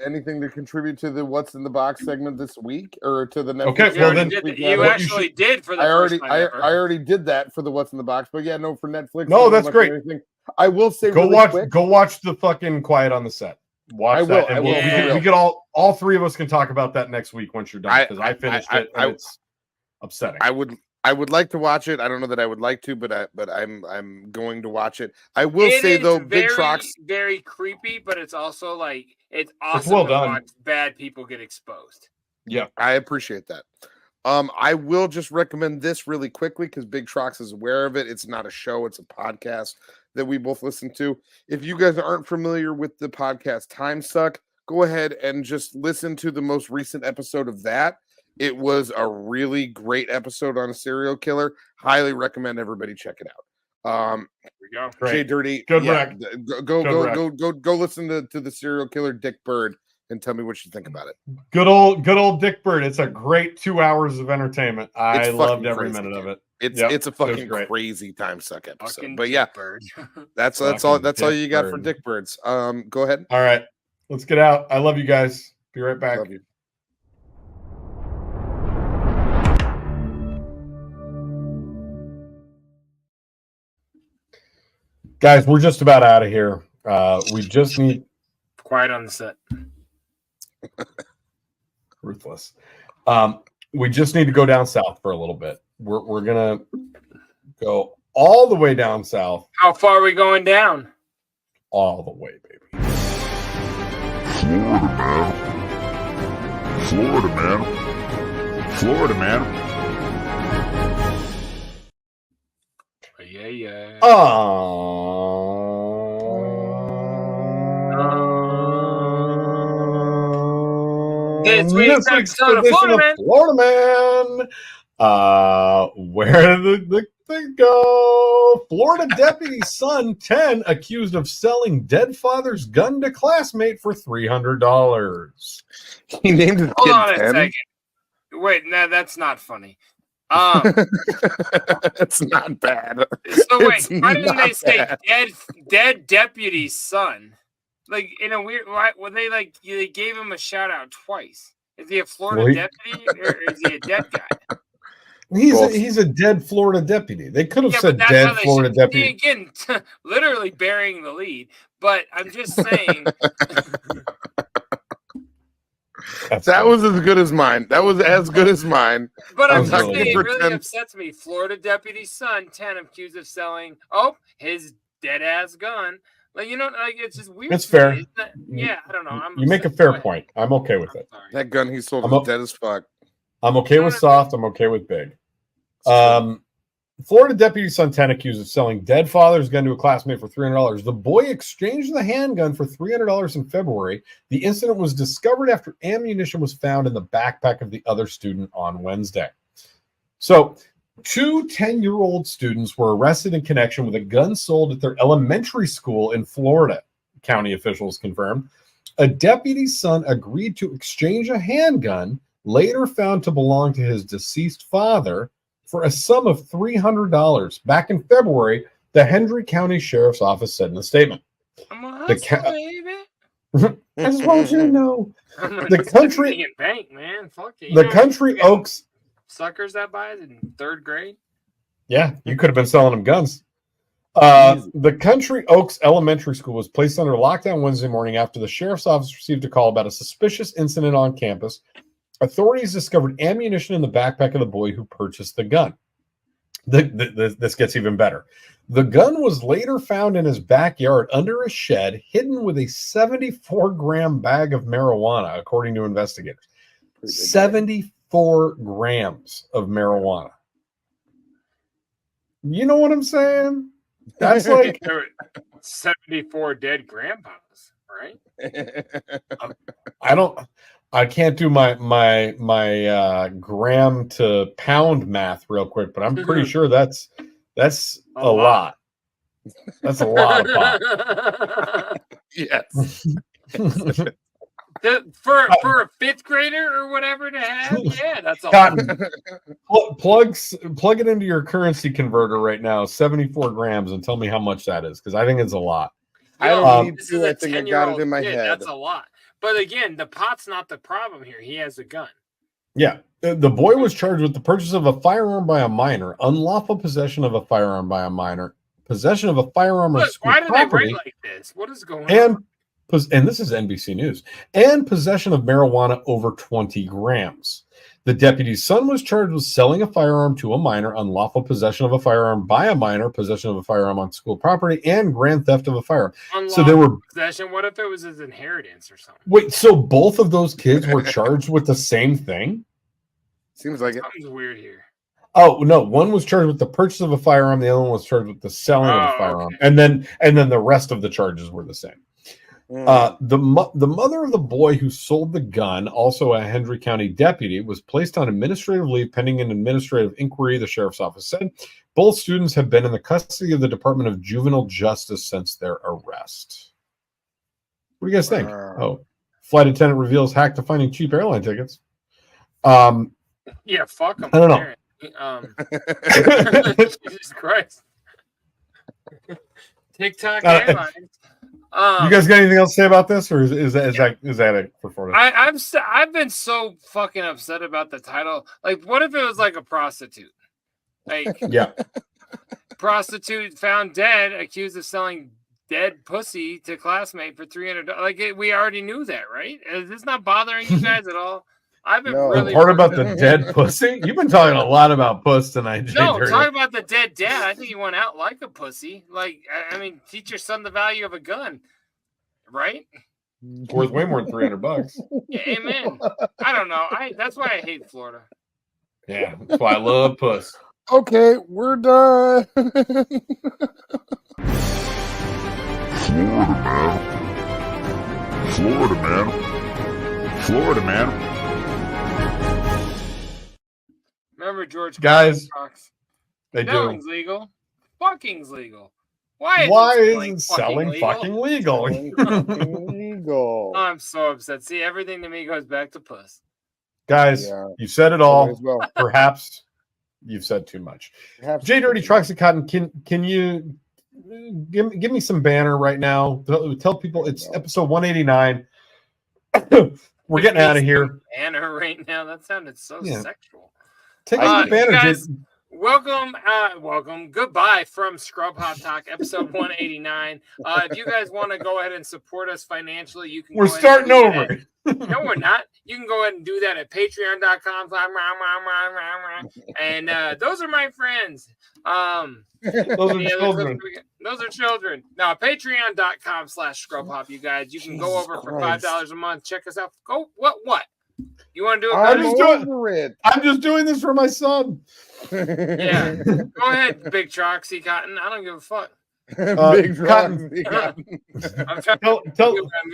anything to contribute to the What's in the Box segment this week or to the next. Okay, well then you actually did for the first time I already did that for the What's in the Box, but for Netflix. No, that's great. I will say go watch the fucking Quiet on the Set. Watch that. And we get all three of us can talk about that next week once you're done, because I finished it and it's upsetting. I would like to watch it. I don't know that I would like to, but I'm going to watch it. I will say though, Big Trox very creepy, but it's also like it's awesome well to done. watch bad people get exposed. Yeah, I appreciate that. I will just recommend this really quickly because Big Trox is aware of it. It's not a show; it's a podcast that we both listen to. If you guys aren't familiar with the podcast Time Suck, go ahead and just listen to the most recent episode of that. It was a really great episode on a serial killer. Highly recommend everybody check it out. JDirty, good rec. Go listen to the serial killer Dick Bird and tell me what you think about it. Good old Dick Bird. It's a great 2 hours of entertainment. I loved every minute of it. It's a fucking crazy Time Suck episode. Fucking but yeah, Bird. that's all you got for Dick Birds. Go ahead. All right, let's get out. I love you guys. Be right back. Love you. Guys, we're just about out of here. We just need Quiet on the Set. Ruthless. We just need to go down south for a little bit. We're gonna go all the way down south. How far are we going down? All the way, baby. Florida, man. Yeah. This week's episode of Florida Man. Where did the thing go? Florida deputy's son 10 accused of selling dead father's gun to classmate for $300. He named his Hold kid on 10? a second. Wait, no, that's not funny. It's not bad. So wait, why didn't they say dead deputy's son? Like in a weird, why? When they gave him a shout out twice. Is he a Florida deputy or is he a dead guy? He's a dead Florida deputy. They could have said dead Florida deputy. Again, literally burying the lead. But I'm just saying. That was as good as mine. That was as good as mine. But I'm just saying, it really upsets me. Florida deputy's son, 10, accused of selling, his dead ass gun. Like, it's just weird. It's fair. Yeah, I don't know. You make a fair point. I'm okay with it. That gun he sold was dead as fuck. I'm okay with soft. I'm okay with big. Florida deputy's son 10 accused of selling dead father's gun to a classmate for $300. The boy exchanged the handgun for $300 in February. The incident was discovered after ammunition was found in the backpack of the other student on Wednesday. So, 2 10-year-old students were arrested in connection with a gun sold at their elementary school in Florida, county officials confirmed. A deputy's son agreed to exchange a handgun, later found to belong to his deceased father, for a sum of $300. Back in February, the Hendry County Sheriff's Office said in a statement. I'm a hustler, baby. I just want you to know. I'm The country bank, man. Fuck it. The Country Oaks Suckers that buy it in 3rd grade. Yeah, you could have been selling them guns. The Country Oaks Elementary School was placed under lockdown Wednesday morning after the sheriff's office received a call about a suspicious incident on campus. Authorities discovered ammunition in the backpack of the boy who purchased the gun. This gets even better. The gun was later found in his backyard under a shed, hidden with a 74-gram bag of marijuana, according to investigators. 74 grams of marijuana. You know what I'm saying? That's like 74 dead grandpas, right? I can't do my gram to pound math real quick, but I'm pretty sure that's a lot. That's a lot of pot. Yes. For a 5th grader or whatever to have, yeah, that's all. Cotton. Plug it into your currency converter right now, 74 grams, and tell me how much that is, because I think it's a lot. I don't need to. I think I got it in my head. That's a lot. But again, the pot's not the problem here. He has a gun. Yeah. The boy was charged with the purchase of a firearm by a minor, unlawful possession of a firearm by a minor, possession of a firearm or school why do property, they write like this? What is going on? And this is NBC News, and possession of marijuana over 20 grams. The deputy's son was charged with selling a firearm to a minor, unlawful possession of a firearm by a minor, possession of a firearm on school property, and grand theft of a firearm. Unlawful So they were possession. What if it was his inheritance or something? Wait, so both of those kids were charged with the same thing? Seems like it. Something's weird here. Oh no, one was charged with the purchase of a firearm, the other one was charged with the selling of a firearm, okay. and then the rest of the charges were the same. The mother of the boy who sold the gun, also a Hendry County deputy, was placed on administrative leave pending an administrative inquiry, the sheriff's office said. Both students have been in the custody of the Department of Juvenile Justice since their arrest. What do you guys think? Flight attendant reveals hack to finding cheap airline tickets. Yeah, fuck them. I don't know. Jesus Christ. TikTok Airlines. You guys got anything else to say about this, or is that it for Florida? I've been so fucking upset about the title. Like, what if it was like a prostitute? Like, yeah, prostitute found dead, accused of selling dead pussy to classmate for $300. Like, we already knew that, right? Is this not bothering you guys at all? I've been really part about the dead pussy. You've been talking a lot about puss tonight. No, talking about the dead dad. I think he went out like a pussy. Like, I mean, teach your son the value of a gun, right? Worth way more than $300. Yeah, amen. I don't know. That's why I hate Florida. Yeah, that's why I love puss. Okay, we're done. Florida, man. Remember George? Guys, they Selling's do. legal. Fucking's legal. Why isn't selling fucking legal? Legal. I'm so upset. See, everything to me goes back to puss. Guys, you said it all. Well. Perhaps you've said too much. JDirty, Troxy Cotton, can you give me some banner right now? Tell people it's episode 189. We're getting out of here. Banner right now. That sounded so sexual. Take the banner, guys. Welcome. Goodbye from Scrub Hot Talk, episode 189. If you guys want to go ahead and support us financially, you can. We're starting over. No, we're not. You can go ahead and do that at patreon.com. And those are my friends. Those are children. Those are children. No, patreon.com/scrubhop, you guys. You can go over for $5 a month. Check us out. Go. What? You want to do it? I'm just doing this for my son. Yeah. Go ahead, Big Troxy Cotton. I don't give a fuck. Big Cotton.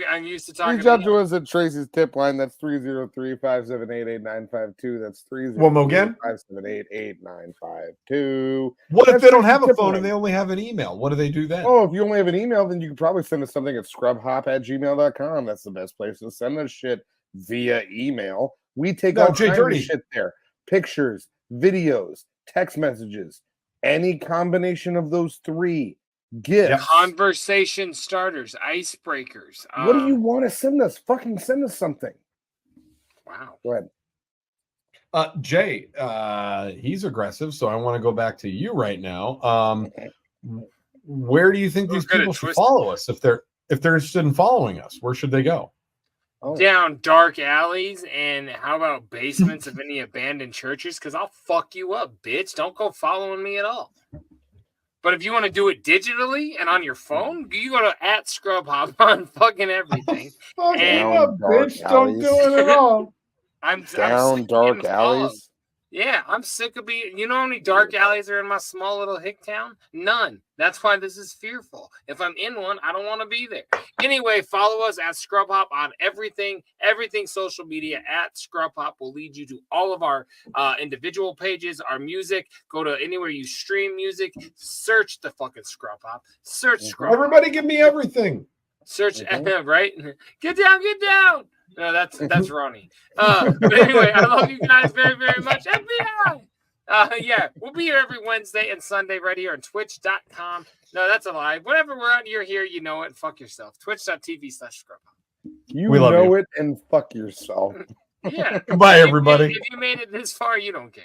I'm used to talking. Reach out to us at Tracy's tip line. That's 303-578-8952. That's 303-578-8952. What if they don't have a phone and they only have an email? What do they do then? Oh, if you only have an email, then you can probably send us something at scrubhop@gmail.com. That's the best place to send us shit via email. We take all kinds of shit there. Pictures, videos, text messages, any combination of those three. Gifts. Conversation starters, icebreakers. What do you want to send us? Fucking send us something. Wow. Go ahead. Jay, he's aggressive, so I want to go back to you right now. Where do you think these people should follow us if they're interested in following us? Where should they go? Down dark alleys, and how about basements of any abandoned churches? Because I'll fuck you up, bitch. Don't go following me at all. But if you want to do it digitally and on your phone, you go to @ScrubHop on fucking everything. Bitch, don't do it at all. I'm dark alleys. Yeah, I'm sick of being. You know how many dark alleys are in my small little hick town? None. That's why this is fearful. If I'm in one, I don't want to be there. Anyway, follow us at ScrubHop on everything social media. @ScrubHop will lead you to all of our individual pages, our music. Go to anywhere you stream music. Search the fucking ScrubHop. Search ScrubHop. Everybody, give me everything. Search right. Get down. No, that's Ronnie. But anyway, I love you guys very, very much. FBI. Yeah, we'll be here every Wednesday and Sunday right here on twitch.com. No, that's a lie. Whenever you're here, you know it. Fuck yourself. Twitch.tv/ScrubHop. You know it and fuck yourself. Yeah. Goodbye, everybody. If you made it this far, you don't care.